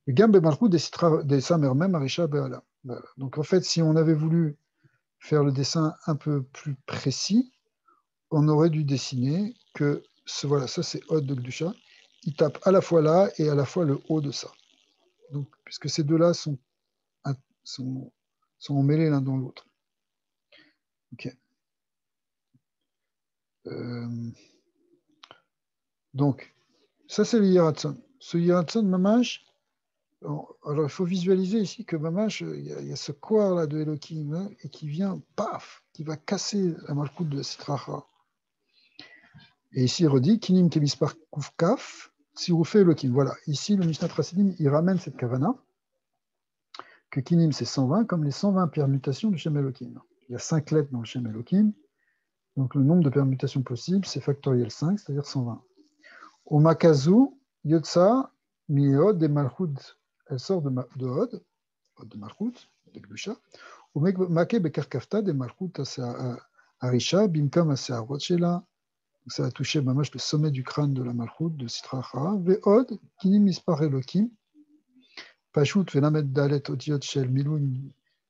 Speaker 1: Et Gambe Malchut des Samermem Arisha Beala. Donc en fait, si on avait voulu faire le dessin un peu plus précis, on aurait dû dessiner que voilà, ça c'est Od de Gdusha. Il tape à la fois là et à la fois le haut de ça. Donc, puisque ces deux-là sont emmêlés l'un dans l'autre. Ok. Donc, ça c'est le Yiratson. Ce Yiratson, Mamash, alors il faut visualiser ici que Mamash, il y a ce corps là de Elohim hein, et qui vient, paf, qui va casser la malchoute de Sitracha. Et ici il redit, Kinim Kemispar Kufkaf, si vous faites Elohim. Voilà, ici le Mishnah Trasidim, il ramène cette kavana, que Kinim c'est 120, comme les 120 permutations du Shem Elohim. Il y a 5 lettres dans le Shem Elohim, donc le nombre de permutations possibles, c'est factoriel 5, c'est-à-dire 120. Au Makazu, Yotza, Miod et Malchut, elle sort de Od, de Malchut, de Gdusha. Au Make Bekarkafta, de Malchut Arisha, Bimkam Asearot Shela. Ça a touché mamash le sommet du crâne de la Malchut, de Sitracha. Ve'od, Kinim Mispar Elokim, Pashut Venamed Dalet Otiot Shel Milou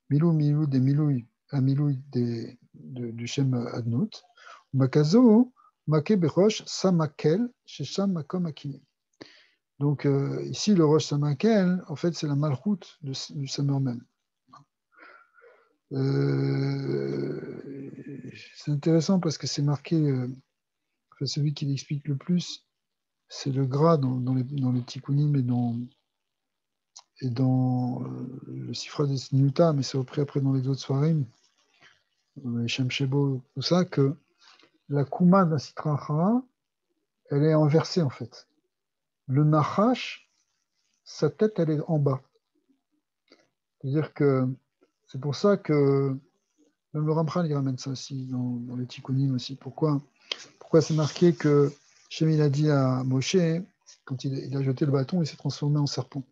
Speaker 1: des Milouy, à Milouy du Shem Adnout. Makazo, Make Berosh Samakel, Shesham Makom Akinim. Donc ici, le Rosh Samakel, en fait, c'est la malchoute du Samermen. C'est intéressant parce que c'est marqué, enfin, celui qui l'explique le plus, c'est le gras dans les tikkunim et dans le Sifra des Sniuta, mais c'est repris après dans les autres soirim, les Shem Shebo, tout ça, que la Kouma d'un Sitracha, elle est inversée en fait. Le Nachash, sa tête, elle est en bas. C'est-à-dire que c'est pour ça que même le Ramchal, il ramène ça aussi dans les Tikkunim aussi. Pourquoi c'est marqué que Shem il a dit à Moshe, quand il a jeté le bâton, il s'est transformé en serpent.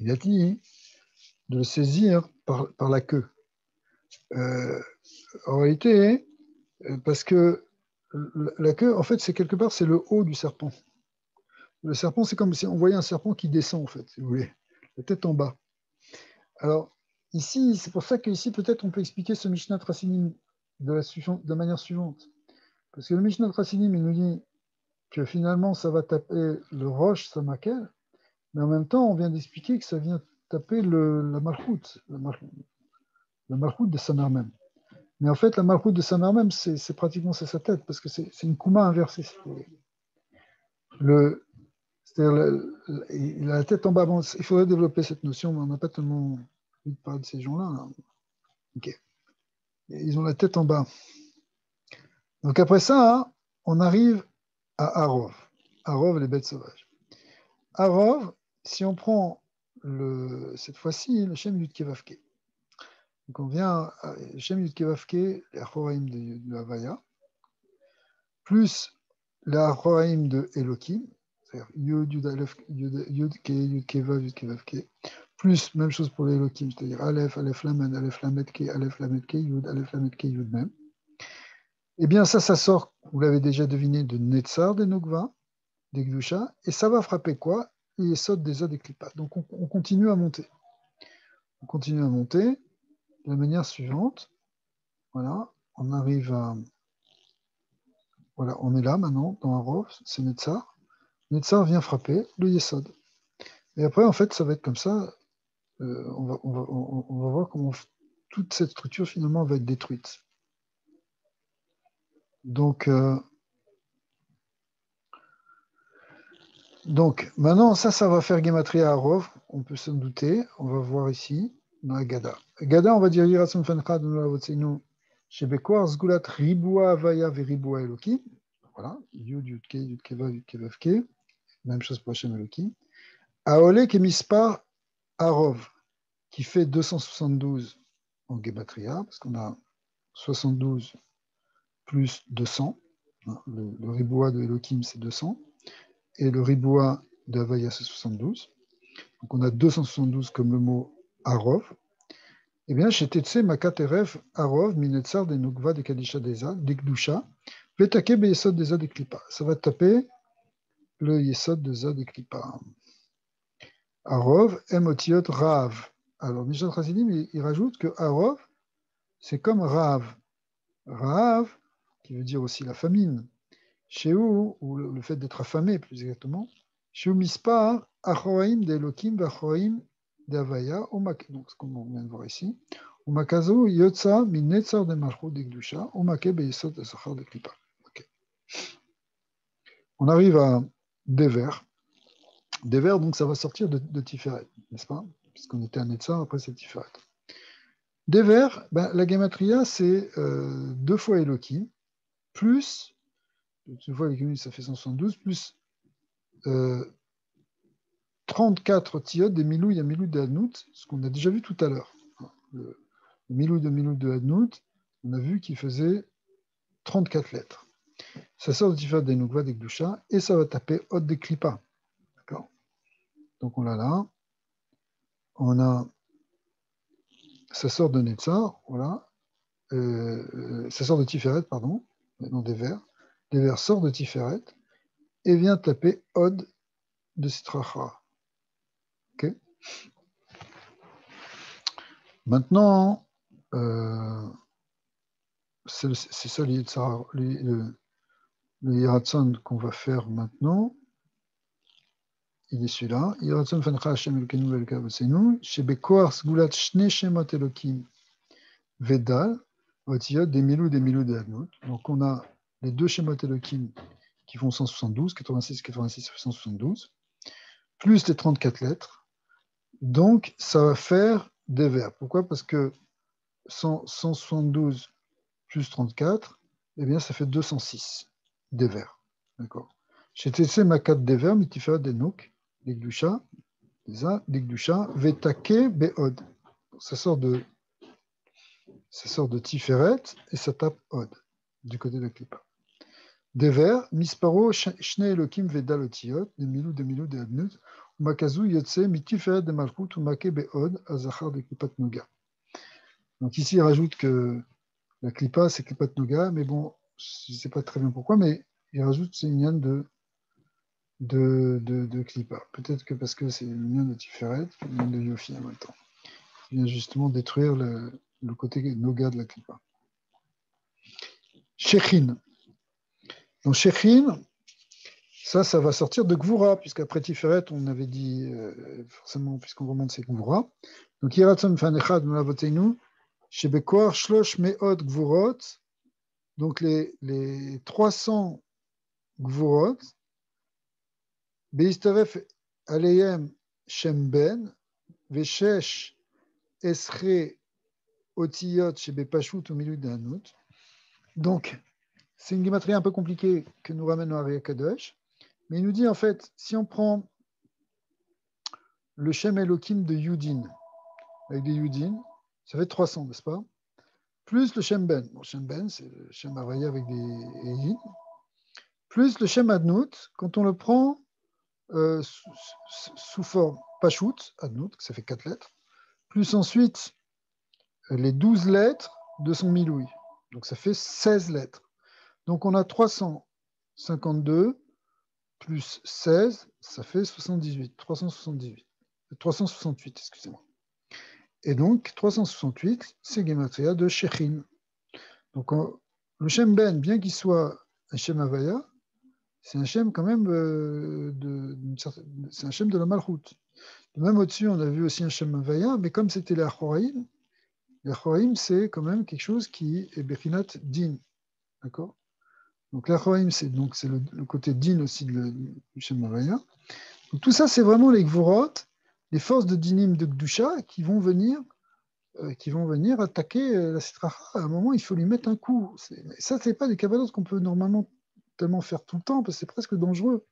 Speaker 1: Il a dit de le saisir par la queue. En réalité, parce que la queue, en fait, c'est quelque part, c'est le haut du serpent. Le serpent, c'est comme si on voyait un serpent qui descend, en fait, si vous voulez, la tête en bas. Alors, ici, c'est pour ça qu'ici, peut-être, on peut expliquer ce Mishnat Rassinim de la manière suivante. Parce que le Mishnat Rassinim, il nous dit que finalement, ça va taper le Rosh Samakel, mais en même temps, on vient d'expliquer que ça vient taper la Malchut, la Malchut de sa mère même. Mais en fait, la Malchut de sa mère même, c'est pratiquement sa tête, parce que c'est une Kouma inversée. C'est-à-dire, il a la tête en bas. Bon, il faudrait développer cette notion, mais on n'a pas tellement envie de parler de ces gens-là. Là. Okay. Ils ont la tête en bas. Donc après ça, hein, on arrive à Arov. Arov, les bêtes sauvages. Arov, si on prend cette fois-ci le Shem Yud Kevavke. Donc on vient à Shem Yud Kevavke, les Achoraim de Havaya, plus les Achoraim de Elohim, c'est-à-dire Yud, Yud, Aleph, Yud, Ke, Yud, Kevav, Yud, Kevav, Ke, plus, même chose pour les Elohim, c'est-à-dire Aleph, Aleph, Lamed, Aleph, Lamed, Ke, Aleph, Lamed, Ke, Yud, Aleph, Lamed, Ke, Yud même. Eh bien, ça sort, vous l'avez déjà deviné, de Netzar, des Nogva, des Gdusha, et ça va frapper quoi? Les Sod, des Od, des Klippa. Donc, on continue à monter. On continue à monter de la manière suivante. Voilà, on arrive à... Voilà, on est là maintenant, dans Arov, c'est Netzar. Netzar vient frapper le Yesod. Et après, en fait, ça va être comme ça. On va voir comment toute cette structure, finalement, va être détruite. Donc maintenant, ça va faire Gematria Arov. On peut s'en douter. On va voir ici, dans la Gada. Gada, on va dire Yiratzon Fancha, Dunulawotsenu, Shebekwar, Zgulat, Riboua, Avaya, Veriboua, Eloki. Voilà, Yud, Yudke, Yudkeva, Yudkevavke. Même chose pour Hashem Eloki. Aole, Kemispar, Arov, qui fait 272 en Gematria, parce qu'on a 72 plus 200. Le Riboua de Elohim, c'est 200. Et le Riboua de Havaya, c'est 72. Donc on a 272 comme le mot Arov. Eh bien, chez Tetse, Makat Erev, Arov, Minetzar, des Nukva, des Kadisha, des Ad, des Gdusha, Vetake, Beyesod, des Ad, des Klippa. Ça va taper le Yesod des Ad, des Klippa. Arov, Emotiot, Rav. Alors, Mishnat Chassidim, il rajoute que Arov, c'est comme Rav. Rav, qui veut dire aussi la famine. Chez où, ou le fait d'être affamé, plus exactement. Chez où Mispar, Achoraim d'Elokim, Vachoraim d'Avaya, donc ce qu'on vient de voir ici. Umakazo, Yotza, Minetzar de Malchut de Gdusha, Umake Beyesod de Sachar de Klippa. On arrive à Dever. Dever, donc ça va sortir de Tiferet, n'est-ce pas? Puisqu'on était à Netzar, après c'est Tiferet. Dever, la Gematria, c'est 2 fois Elohim, plus, 2 fois Elohim, ça fait 172, plus 34 tiot des Milou et Milou de Hadnout, ce qu'on a déjà vu tout à l'heure. Le Milou de Hadnout, on a vu qu'il faisait 34 lettres. Ça sort de Tiferet des Nukva des Gdusha, et ça va taper Od des Klippa. D'accord? Donc on l'a là. On a... Ça sort de Netzar, voilà. Ça sort de Tiferet, pardon, non des vers. Des vers sort de Tiferet et vient taper Od de Sitracha. Ok. Maintenant, c'est ça le Yiratzon qu'on va faire maintenant. Il est celui-là. Yiratzon Fancha Hashem Elkenu Elka Vosenu, Shebekoar Sgulat Shne Shemot Elokim Vedal, Otiyot, des Milou de Hadnout. Donc on a les 2 Shemot Elokim qui font 172, 86, 172, plus les 34 lettres. Donc ça va faire des vers. Pourquoi? Parce que 172 plus 34, eh bien ça fait 206 des vers. D'accord. Chez TC Makat des vers, Mitifera des Nouk, des Gdusha, des Gdusha, Vetake Beod. Ça sort de Tiferet et ça tape Od du côté de Klippa. Des vers, Misparo, Shne Elokim Vedal Otiyot, des Milou, des Adnut, Makazu Yotse, Mitiferet de Malchut, Umake Beod, Azachar de Klippat Noga. Donc ici, il rajoute que la Klippa, c'est Klippat Noga, mais bon, je ne sais pas très bien pourquoi, mais il rajoute c'est une de Klippa. Peut-être que parce que c'est une de Tiferet, une de Yofi en même temps. Il vient justement détruire le côté Noga de la Klippa. Shechin. Donc Shechin, ça va sortir de Gvura, puisqu'après Tiferet, on avait dit, forcément, puisqu'on remonte, c'est Gvura. Donc Yeratzon Fanechad Mlavotenu, Shebekoar Shlosh Meot Gvurot, donc les 300 Gvurot, Beistaref Aleyem Shem Ben, Veshesh Esre Otiyot Shebepashut au milieu d'un autre. Donc, c'est une guématrie un peu compliquée que nous ramène au Ari Kadosh, mais il nous dit en fait, si on prend le Shem Elohim de Yudin, avec des Yudin, ça fait 300, n'est-ce pas? Plus le Shem Ben. Bon, Shem Ben, c'est le Shem Havaya avec des Yin. Plus le Shem Adnout, quand on le prend sous forme Pashut, Adnout, ça fait 4 lettres, plus ensuite les 12 lettres de son Miloui. Donc ça fait 16 lettres. Donc on a 352 plus 16, ça fait 78. 368, excusez-moi. Et donc 368, c'est Gematria de Shechin. Donc le Shem Ben, bien qu'il soit un Shem Havaya, c'est un Shem quand même c'est un Shem de la Malchut. Même au-dessus, on a vu aussi un Shem Havaya, mais comme c'était l'Achoraïm, c'est quand même quelque chose qui est Bechinat Din. D'accord? Donc l'Achoraïm, c'est le côté Din aussi du Shem Havaya. Donc tout ça, c'est vraiment les Gvorot, les forces de Dinim de Gdusha qui vont venir attaquer la Sitracha. À un moment, il faut lui mettre un coup. Ça, c'est pas des Kabbalot qu'on peut normalement tellement faire tout le temps, parce que c'est presque dangereux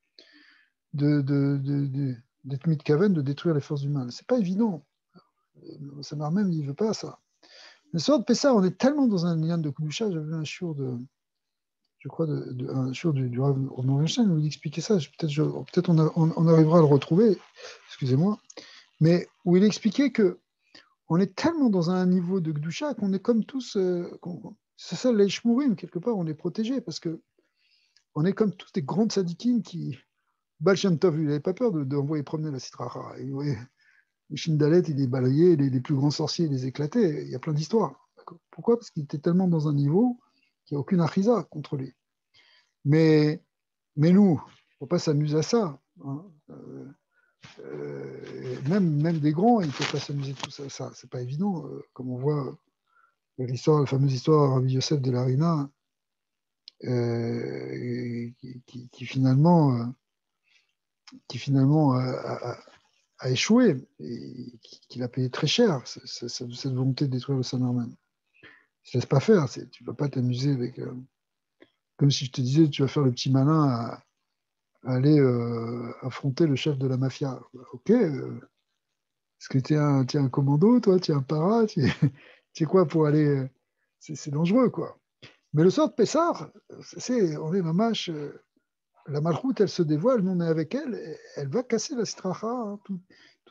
Speaker 1: d'être mitkaven, de détruire les forces du mal. C'est pas évident. Samar même, il veut pas ça. Le soir de Pessah, on est tellement dans un lien de Kudusha. J'avais un shiur un shiur du Rav Norvenstein où il expliquait ça. Peut-être on arrivera à le retrouver, excusez-moi, mais où il expliquait que on est tellement dans un niveau de Kdusha qu'on est comme tous, c'est ça l'Eishmourim, quelque part, on est protégé parce que on est comme tous des grandes sadikim qui. Baal Shem Tov, il n'avait pas peur d'envoyer promener la Sitracha. Le Shindalet, il les balayait, les plus grands sorciers, il les éclatait. Il y a plein d'histoires. Pourquoi? Parce qu'il était tellement dans un niveau qu'il n'y a aucune achiza contre lui. Mais nous, il ne faut pas s'amuser à ça. Hein. Même des grands, ils ne peuvent pas s'amuser de tout ça. C'est pas évident. Comme on voit la fameuse histoire de Rabbi Yosef de l'Arina, qui finalement a échoué et qu'il a payé très cher, cette volonté de détruire le Sanherman. Ne se laisse pas faire. Tu ne vas pas t'amuser avec. Comme si je te disais, tu vas faire le petit malin à aller affronter le chef de la mafia. Ok. Est-ce que tu es un commando, toi? Tu es un para? Tu es quoi pour aller. C'est dangereux, quoi. Mais le sort de Pessar, on est mamache. La malchoute, elle se dévoile, nous on est avec elle, elle va casser la Sitracha. Hein, tout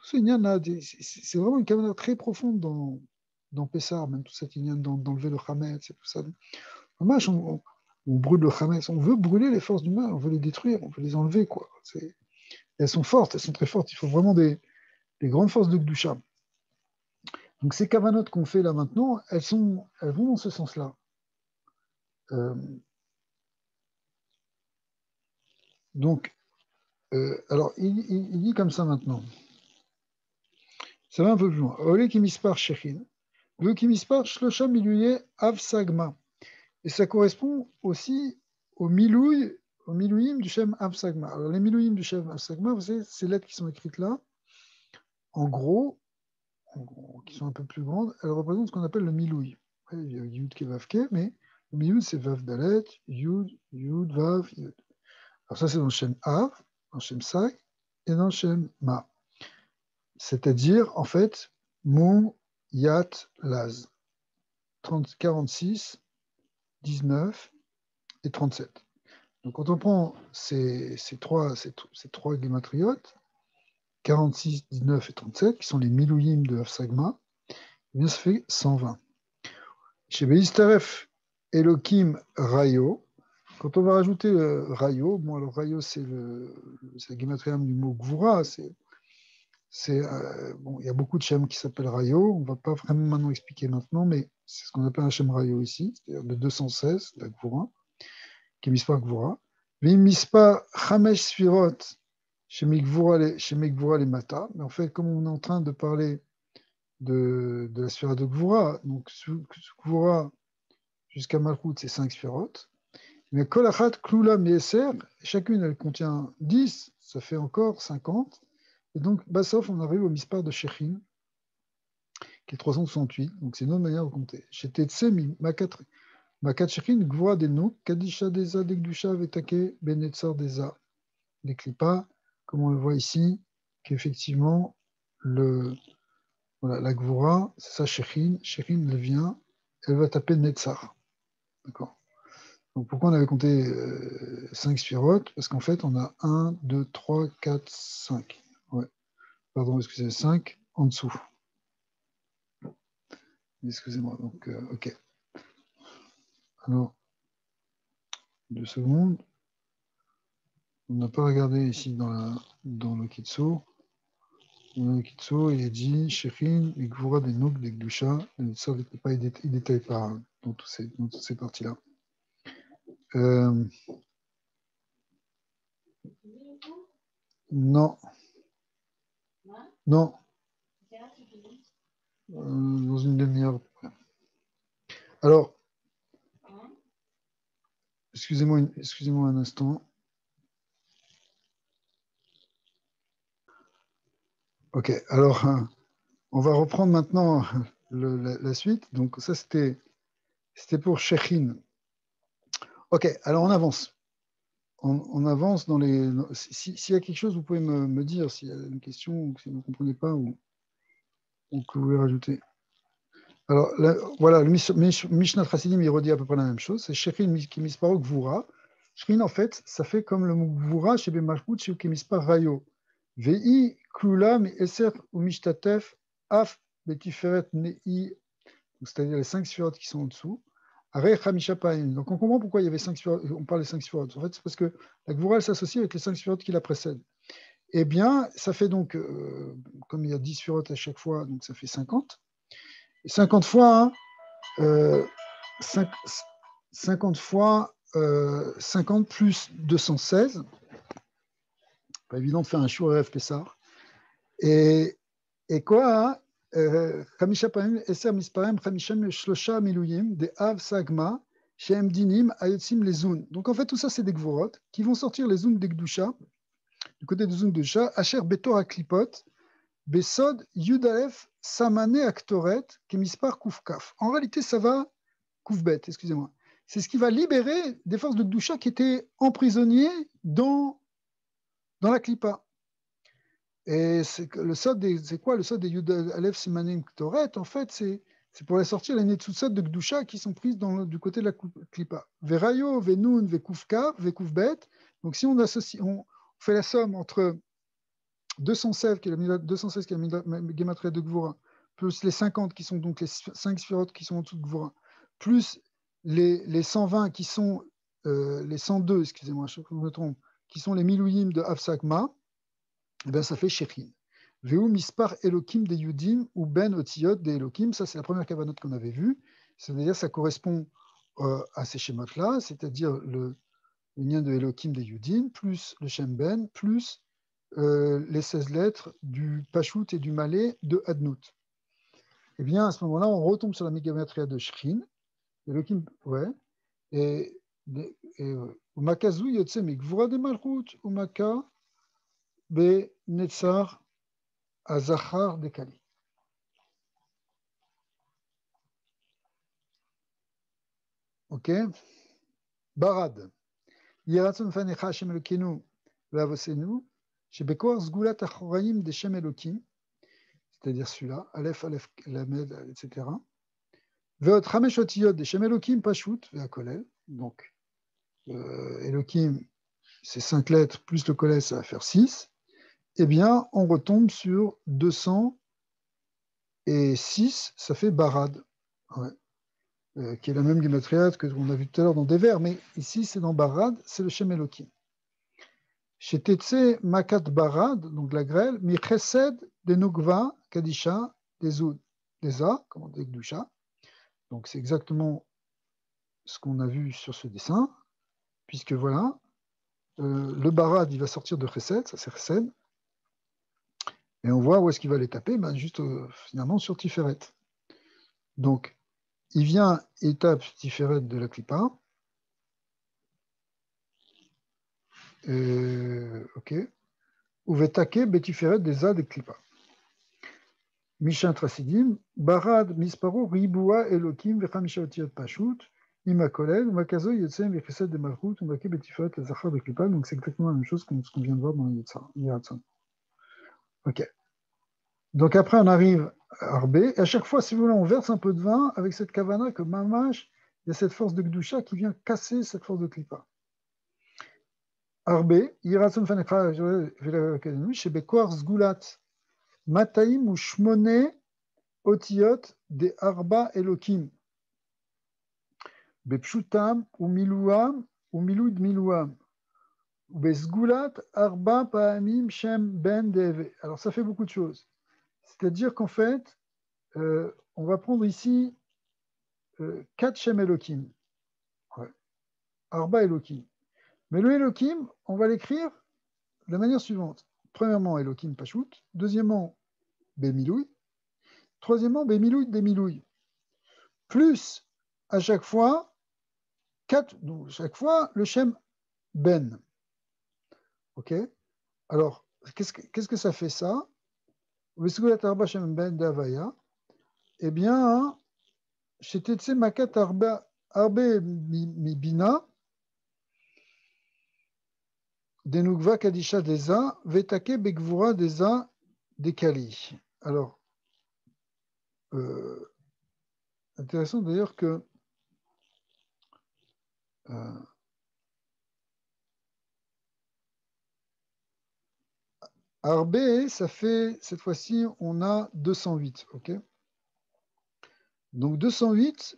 Speaker 1: ce Inyan-là, c'est vraiment une caméra très profonde dans Pessar, même tout cet Inyan d'enlever le Hametz et tout ça. Mamache, on brûle le Hametz, on veut brûler les forces du mal, on veut les détruire, on veut les enlever, quoi. Elles sont fortes, elles sont très fortes, il faut vraiment des grandes forces de Gdusha. Donc ces cavanotes qu'on fait là maintenant, elles vont dans ce sens-là. Donc, alors, il dit comme ça maintenant. Ça va un peu plus loin. Olé qui mispar shechin, le qui mispar shlosham milouye av sagma. Et ça correspond aussi au milouïm du shem av sagma. Alors, les milouïm du shem av sagma, vous savez, ces lettres qui sont écrites là, en gros, qui sont un peu plus grandes, elles représentent ce qu'on appelle le milouï. Il y a Yud ke Vav ke, mais le milouï, c'est Vav Dalet, Yud, Vav, Yud. Alors ça, c'est dans le Shem Av, dans le Shem Sag, et dans le Shem Ma. C'est-à-dire, en fait, Mon, Yat, Laz. 46, 19 et 37. Donc quand on prend ces trois guématriotes, 46, 19 et 37, qui sont les milouïm de Hafsagma, eh bien ça fait 120. Chez Beistaref Elohim Rayo, Quand on va rajouter Rayo, bon, alors Rayo, c'est le guématriam du mot Gvura. Bon, il y a beaucoup de Shem qui s'appellent Rayo. On ne va pas vraiment maintenant expliquer maintenant, mais c'est ce qu'on appelle un Shem Rayo ici, c'est-à-dire le 216, la Gvura, qui est Mispar Gvura. Mais Mispar Chamesh Sfirot, chez Gvura les Mata. Mais en fait, comme on est en train de parler de la sphère de Gvura, donc Gvura jusqu'à Malchut, c'est 5 Sphirot. Mais Kolachat Kloula Mieser, chacune elle contient 10, ça fait encore 50. Et donc, Bassof, on arrive au Mispar de Shechin, qui est 368. Donc, c'est une autre manière de compter. Chez Tetse, Makat Shechin, Gvura Deno, Kadisha Deza, Dekdusha, Vetake, Benetzar Deza, des Klippa, comme on le voit ici, qu'effectivement, la Gvura, c'est ça Shechin. Shechin, elle vient, elle va taper Netzar. D'accord. Donc pourquoi on avait compté 5 sphirotes? Parce qu'en fait, on a 1, 2, 3, 4, 5. Ouais. Pardon, excusez, 5 en dessous. Excusez-moi. Donc, OK. Alors, 2 secondes. On n'a pas regardé ici dans le Kitsu. Dans le Kitsu, il est dit Shechin, les Gvura, des Nouk, des Gdusha. Ça, il détaille pas dans toutes ces parties-là. Non. Non. Dans une demi-heure. Alors, excusez-moi un instant. Ok, alors on va reprendre maintenant la suite. Donc ça, c'était pour Shechin. Ok, alors on avance. On avance dans les... S'il y a quelque chose, vous pouvez me dire, s'il y a une question, ou si vous ne comprenez pas, ou que vous voulez rajouter. Alors, voilà, le Mishnah Chassidim, il redit à peu près la même chose. C'est Shechin qui misparo Gvura. Shechin, en fait, ça fait comme le mot Gvura chez Bemalchut, chez Kemispar Rayo. Vei Klula mi Eser ou Mishtatef Af Betiferet Nei, c'est-à-dire les 5 sphirotes qui sont en dessous. Are Chamisha Paim. Donc on comprend pourquoi il y avait 5 sphirotes, on parle des 5 sphirotes. En fait, c'est parce que la Gvura, elle s'associe avec les 5 sphirotes qui la précèdent. Eh bien, ça fait donc, comme il y a 10 sphirotes à chaque fois, donc ça fait 50. Et 50 fois, 50 fois 50 plus 216. Pas évident de faire un Shur RF Pessar. Et quoi, Chamisha Paim, Eser Misparem, Chamishem Shlosha Miluyim, des Av Sagma, Shem Dinim, Ayotzim les Zun. Donc en fait, tout ça, c'est des Gvorot qui vont sortir les Zun des Gdusha, du côté des Zun de Gdusha, Asher Betor Aklipot, Besod Yudalef Samane Aktoret, Kemispar Kufkaf. En réalité, ça va, Kufbet, excusez-moi. C'est ce qui va libérer des forces de Gdusha qui étaient emprisonnées dans la Klippa. Et le sod, c'est quoi le sod des Yud Aleph Simanim Ktoret? En fait, c'est pour aller sortir les Netsutsot de Gdusha qui sont prises du côté de la Klippa. Verayo, Venun, Vekufka, Vekufbet. Donc si on fait la somme entre 216 qui est la Gematria de Gvura, plus les 50 qui sont donc les 5 sphirotes qui sont en dessous de Gvura, plus les 120 qui sont les 102, excusez-moi, je me trompe, qui sont les Milouyim de Avsagma, eh bien, ça fait Shechin. Veu mispar Elokim de Yudim ou ben Otiyot de Elokim, ça c'est la première cavanote qu'on avait vue, c'est-à-dire ça correspond à ces schémas-là, c'est-à-dire le lien de Elokim de Yudim, plus le Shem Ben, plus les 16 lettres du Pashut et du Malais de Adnout. Eh bien, à ce moment-là, on retombe sur la mégamétria de Shechin, Elokim, ouais, et Umakazu Yotse Mikvura de Malchut, Umaka Be Netzar Azachar de Kali. Ok. Barad. Yeratzon fanecha Hashem Elokenu ve'avosenu shebekor zgulat achoraim de Shem Elokim, c'est-à-dire celui-là, Aleph, Aleph, Lamed, etc. Ve'ot chamesh otiyot de Shem Elokim pashut ve'akolel. Donc, Elokim, c'est 5 lettres, plus le kolel, ça va faire 6. Eh bien, on retombe sur 206, ça fait Barad. Ouais. qui est la même gématria que qu'on a vu tout à l'heure dans des vers, mais ici c'est dans Barad, c'est le Shem Elohim. Chez Tetse Makat Barad, donc la grêle, Mi Chesed de Nukva, Kadisha, des Oud, des A, comme on dit Gdusha. Donc c'est exactement ce qu'on a vu sur ce dessin, puisque voilà, le Barad il va sortir de Chesed, ça c'est Chesed, et on voit où est-ce qu'il va les taper, ben juste finalement sur Tiferet. Donc il vient et tape Tiferet de la Klippa. Ok. Uvetake betiferet des A de Klippa. Mishan Trasidim, Barad Misparo Ribua Elokim Vechamisha Otiot Pashut, Imakolel, Makazo Yotsem Vechesed de Malchut, Umake betiferet les Zachar de Klippa. Donc c'est exactement la même chose que ce qu'on vient de voir dans Yeratzon. Ok. Donc après on arrive à Arbé, et à chaque fois, si vous voulez, on verse un peu de vin avec cette kavana que Mamash, il y a cette force de Gdusha qui vient casser cette force de Klippa. Arbe, Yiratzon Fanekha, chez Bekor Zgulat, Mataim ou Shmone, Otiot, de Arba Elokim, Bepshutam ou Milouam, ou Miloud Milouam, ou Bezgulat, Arba Paamim Shem Ben Deve. Alors ça fait beaucoup de choses. C'est-à-dire qu'en fait, on va prendre ici 4 Shem Elokim. Ouais. Arba Elokim. Mais le Elokim, on va l'écrire de la manière suivante. Premièrement, Elokim Pashut. Deuxièmement, Bemiloui. Troisièmement, Bemiloui Demiloui. Plus, à chaque fois, 4, donc chaque fois, le Shem Ben. Ok. Alors, qu'est-ce que ça fait ça? Ben d'Avaya. Eh bien, chez Tetse Makat Arbe Mibina, Denugva Kadisha Deza, Vetake Begvura Deza Dekali. Alors, intéressant d'ailleurs que Arbe, ça fait, cette fois-ci, on a 208, ok? Donc 208,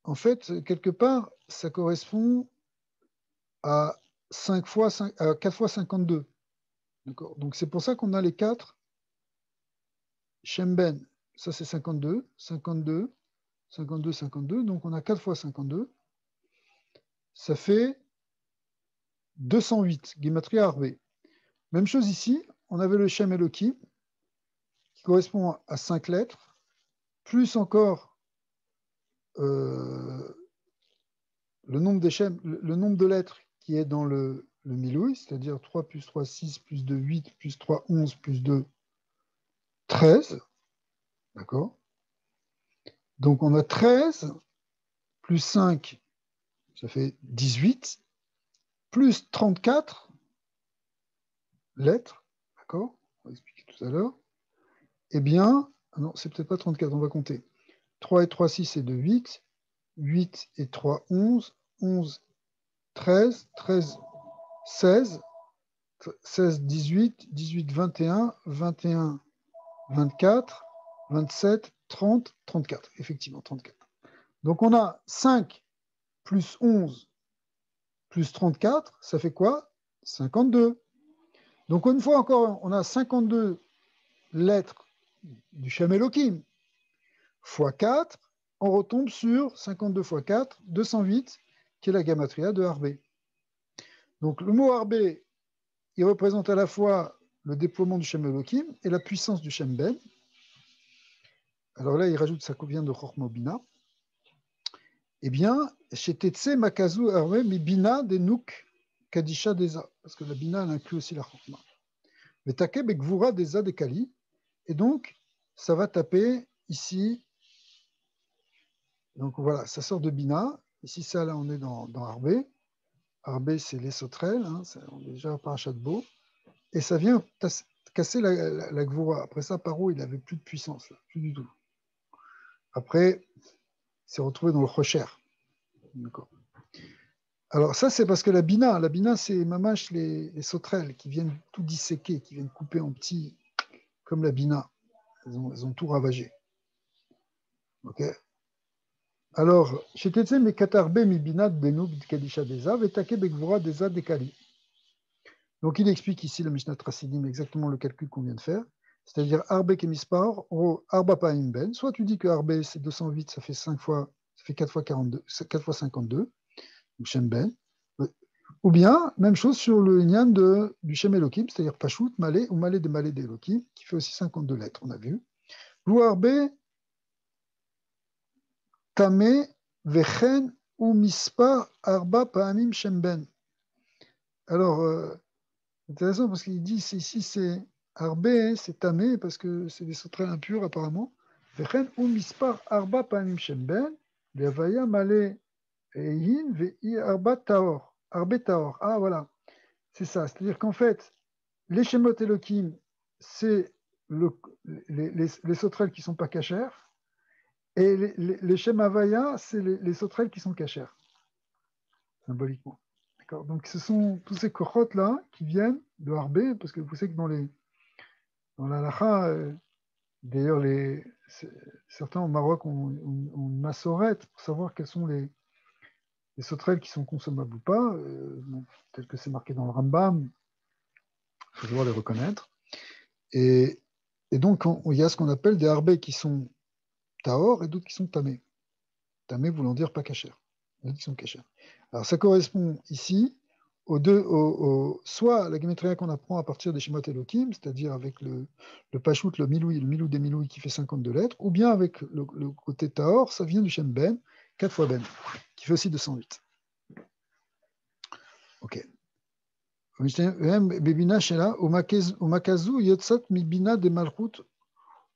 Speaker 1: en fait, quelque part, ça correspond à 4 fois 52. D'accord. Donc c'est pour ça qu'on a les 4 Shemben. Ça c'est 52, 52, 52, 52. Donc on a 4 fois 52. Ça fait 208, Gematria Arbe. Même chose ici, on avait le Shem Elohim, qui correspond à 5 lettres, plus encore le nombre le nombre de lettres qui est dans le Miloui, c'est-à-dire 3 plus 3, 6, plus 2, 8, plus 3, 11, plus 2, 13. D'accord? Donc on a 13, plus 5, ça fait 18, plus 34 lettres. D'accord? On va expliquer tout à l'heure. Eh bien, non, c'est peut-être pas 34, on va compter. 3 et 3, 6 c'est 2, 8. 8 et 3, 11. 11, 13. 13, 16. 16, 18. 18, 21. 21, 24. 27, 30, 34. Effectivement, 34. Donc on a 5 plus 11 plus 34, ça fait quoi? 52. Donc une fois encore, on a 52 lettres du Shem Elohim fois 4, on retombe sur 52 fois 4, 208, qui est la gamatria de Harbe. Donc le mot Harbe, il représente à la fois le déploiement du Shem Elohim et la puissance du Shem Ben. Alors là, il rajoute ça vient de Chorma Bina. Eh bien, chez Tetse Makazu Harbe, mais Bina des Nouk Kadisha Deza, parce que la Bina, elle inclut aussi la Chorma. Mais Takeb et Gvura Deza des Kali. Et donc, ça va taper ici. Donc voilà, ça sort de Bina. Ici, ça, là, on est dans Arbé. Arbé, c'est les sauterelles. Hein, on est déjà à Parachat Bo. Et ça vient casser la Gvura. Après ça, Paro, il n'avait plus de puissance, là, plus du tout. Après, il s'est retrouvé dans le Rocher. D'accord. Alors ça, c'est parce que la Bina, c'est mamache les sauterelles qui viennent tout disséquer, qui viennent couper en petits, comme la Bina. Elles ont tout ravagé. Ok. Alors, Shetetze Mekatarbe Mibinat Benub Kadisha Deza, Vetake Bekvura Deza Dekali. Donc, il explique ici le Mishnah Trasidim exactement le calcul qu'on vient de faire, c'est-à-dire Arbe Kemispar, Arba Paim Ben. Soit tu dis que Arbe c'est 208, ça fait 5 fois, ça fait 4 fois 42, 4 fois 52, Shem Ben. Ou bien, même chose sur le Inyan du Shem Elohim, c'est-à-dire Pashut, Malé ou Malé de Malé d'Elohim, qui fait aussi 52 lettres, on a vu. Ou Arbe Tame Vechen ou Mispar Arba Paamim Shem Ben. Alors, intéressant parce qu'il dit ici c'est Arbe, c'est Tamé, parce que c'est des sauterelles impures apparemment. Vechen ou Mispar Arba Paamim Shem Ben, Levaya Malé Ein Vei Arba Taor. Arbe Taor. Ah voilà, c'est ça. C'est-à-dire qu'en fait, les Shemot Elohim, c'est les sauterelles qui ne sont pas cachères, et les Shem Havaya, c'est les sauterelles qui sont cachères, symboliquement. D'accord. Donc ce sont tous ces kochot-là qui viennent de Harbé, parce que vous savez que dans la Lacha, d'ailleurs, certains au Maroc ont une massorette pour savoir quelles sont les sauterelles qui sont consommables ou pas, tel que c'est marqué dans le Rambam, il faut devoir les reconnaître. Et donc, il y a ce qu'on appelle des harbés qui sont taor et d'autres qui sont tamés. Tamés voulant dire pas cachères. D'autres qui sont cachères. Alors, ça correspond ici aux deux, soit la gématria qu'on apprend à partir des Shemot Elohim, c'est-à-dire avec le Pashut, le milou des milouï qui fait 52 lettres, ou bien avec le côté taor, ça vient du Shem Ben, 4 fois Ben, qui fait aussi 208. Ok. Bebina Shela, Umakazu Yotsat Mibina de Malchut,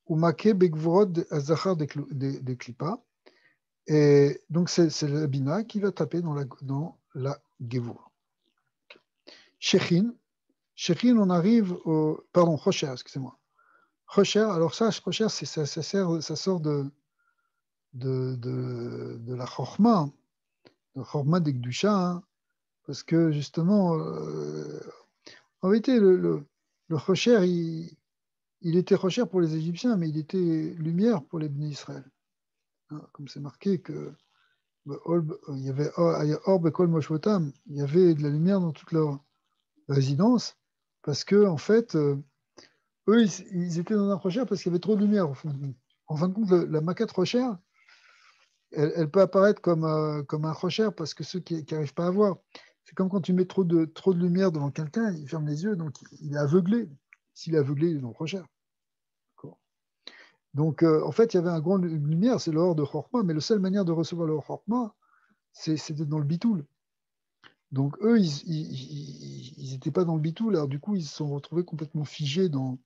Speaker 1: Umake Begvorod Azachar de Klipa. Et donc, c'est la Bina qui va taper dans la Gevura. Shechin, on arrive au. Pardon, Rocher, excusez-moi. Rocher, alors ça, Rocher, ça sort de la Chorma, de Chorma de Gdusha, hein, parce que justement, en réalité, le Rocher, il était Rocher pour les Égyptiens, mais il était lumière pour les Bnei Israël. Hein, comme c'est marqué que il y avait Orbe Kol Moshvotam, il y avait de la lumière dans toute leur résidence, parce que en fait, eux, ils étaient dans un Rocher parce qu'il y avait trop de lumière au fond de nous. En fin de compte, la maquette Rocher, elle peut apparaître comme un Rocher parce que ceux qui n'arrivent pas à voir, c'est comme quand tu mets trop de lumière devant quelqu'un, il ferme les yeux, donc il est aveuglé. S'il est aveuglé, il est dans le Rocher. Donc, en fait, il y avait un grand lumière, c'est l'or de Chorma, mais la seule manière de recevoir l'or Chorma, c'est d'être dans le bitoul. Donc, eux, ils n'étaient pas dans le bitoul, alors du coup, ils se sont retrouvés complètement figés dans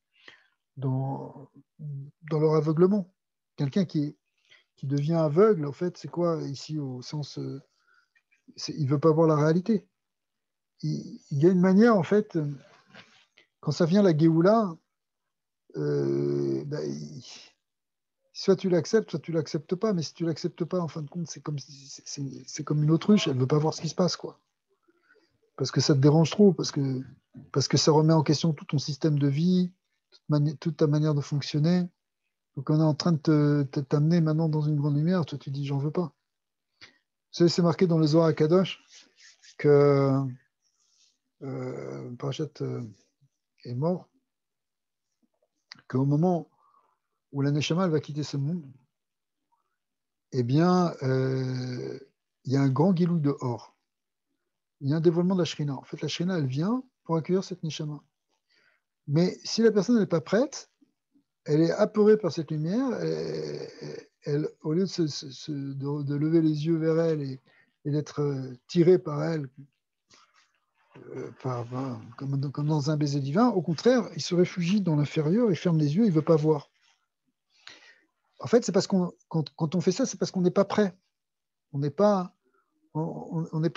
Speaker 1: leur aveuglement. Quelqu'un qui devient aveugle, en fait, c'est quoi ici au sens. Il ne veut pas voir la réalité. Il y a une manière, en fait, quand ça vient la Géoula, soit tu l'acceptes, soit tu l'acceptes pas, mais si tu l'acceptes pas, en fin de compte, c'est comme une autruche, elle veut pas voir ce qui se passe, quoi. Parce que ça te dérange trop, parce que ça remet en question tout ton système de vie, toute ta manière de fonctionner. Donc on est en train de t'amener maintenant dans une grande lumière, toi tu dis j'en veux pas. C'est marqué dans le Zohar Kadosh que Parashat est mort, qu'au moment où la Neshama va quitter ce monde, eh bien, il y a un grand guilou de or. Il y a un dévoilement de la Shrina. En fait, la Shrina, elle vient pour accueillir cette Neshama. Mais si la personne n'est pas prête, elle est apeurée par cette lumière, elle, au lieu de lever les yeux vers elle et d'être tirée par elle, comme dans un baiser divin, au contraire, il se réfugie dans l'inférieur, il ferme les yeux, il ne veut pas voir. En fait, c'est parce quand on fait ça, c'est parce qu'on n'est pas prêt. On n'est pas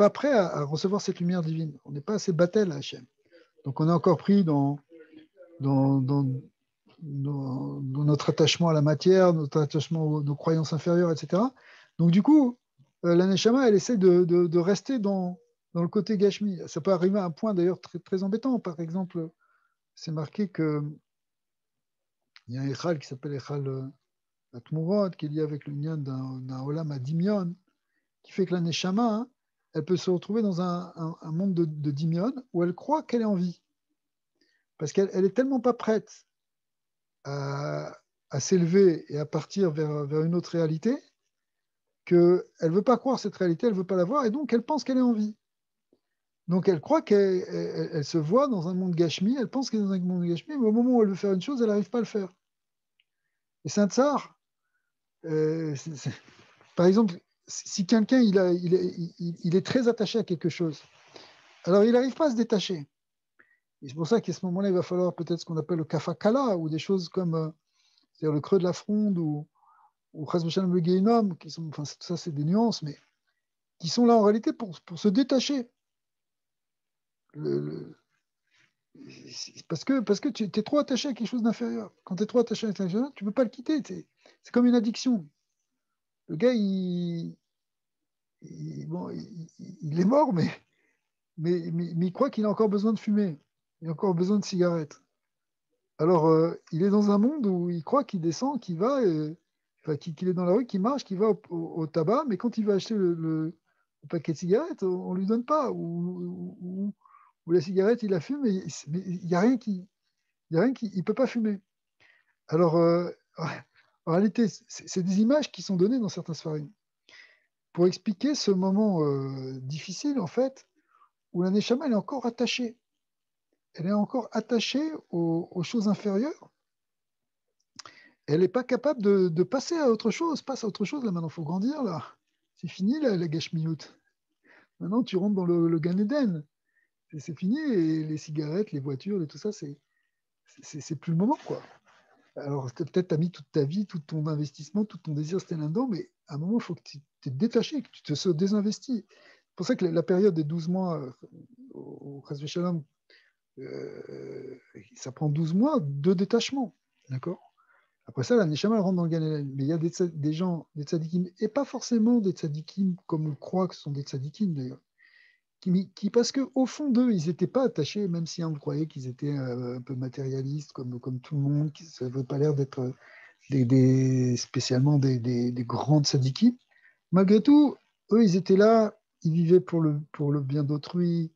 Speaker 1: prêt à recevoir cette lumière divine. On n'est pas assez battel à Hachem. Donc on est encore pris dans notre attachement à la matière, notre attachement nos croyances inférieures, etc. Donc du coup, la Neshama, elle essaie de rester dans le côté Gashmi. Ça peut arriver à un point d'ailleurs très, très embêtant. Par exemple, c'est marqué qu'il y a un Echal qui s'appelle Echal la Tmurot, qui est liée avec le lien d'un Olam Adimion, qui fait que la Neshama, hein, elle peut se retrouver dans un monde de Dimion où elle croit qu'elle est en vie. Parce qu'elle est tellement pas prête à s'élever et à partir vers une autre réalité qu'elle ne veut pas croire cette réalité, elle ne veut pas la voir, et donc elle pense qu'elle est en vie. Donc elle croit qu'elle se voit dans un monde gashmi, elle pense qu'elle est dans un monde gashmi, mais au moment où elle veut faire une chose, elle n'arrive pas à le faire. Et c'est un tsar. Par exemple, si quelqu'un il est très attaché à quelque chose, alors il n'arrive pas à se détacher. Et c'est pour ça qu'à ce moment-là, il va falloir peut-être ce qu'on appelle le kafakala, ou des choses comme c'est-à-dire le creux de la fronde, ou chas v'shalom le Gehinom, qui sont, enfin, ça c'est des nuances, mais qui sont là en réalité pour se détacher. Parce que tu es trop attaché à quelque chose d'inférieur. Quand tu es trop attaché à quelque chose d'inférieur, tu ne peux pas le quitter. C'est comme une addiction. Le gars, bon, il est mort, mais il croit qu'il a encore besoin de fumer. Il a encore besoin de cigarettes. Alors, il est dans un monde où il croit qu'il descend, qu'il va, enfin, qu'il est dans la rue, qu'il marche, qu'il va au tabac, mais quand il va acheter le paquet de cigarettes, on ne lui donne pas. Ou la cigarette, il la fume, mais il n'y a rien qui. Il ne peut pas fumer. Alors, en réalité, c'est des images qui sont données dans certains sfarim pour expliquer ce moment difficile, en fait, où la Neshama, elle est encore attachée. Elle est encore attachée aux choses inférieures. Elle n'est pas capable de passer à autre chose. Passe à autre chose, là, maintenant, il faut grandir, là. C'est fini, la gashmiout. Maintenant, tu rentres dans le Gan Eden. C'est fini, et les cigarettes, les voitures, et tout ça, c'est plus le moment, quoi. Alors, peut-être tu as mis toute ta vie, tout ton investissement, tout ton désir, c'était là-dedans, mais à un moment, il faut que tu te détaché, que tu te sois désinvesti. C'est pour ça que la période des 12 mois au Chas Shalom, ça prend 12 mois de détachement. D'accord. Après ça, la Neshama rentre dans le Gan Eden. Mais il y a des gens, des tzadikim, et pas forcément des tzadikim comme on croit que ce sont des tzadikim d'ailleurs, parce qu'au fond d'eux, ils n'étaient pas attachés, même si on croyait qu'ils étaient un peu matérialistes, comme tout le monde, qui ça n'avait pas l'air d'être spécialement des grandes tzadikim. Malgré tout, eux, ils étaient là, ils vivaient pour le bien d'autrui,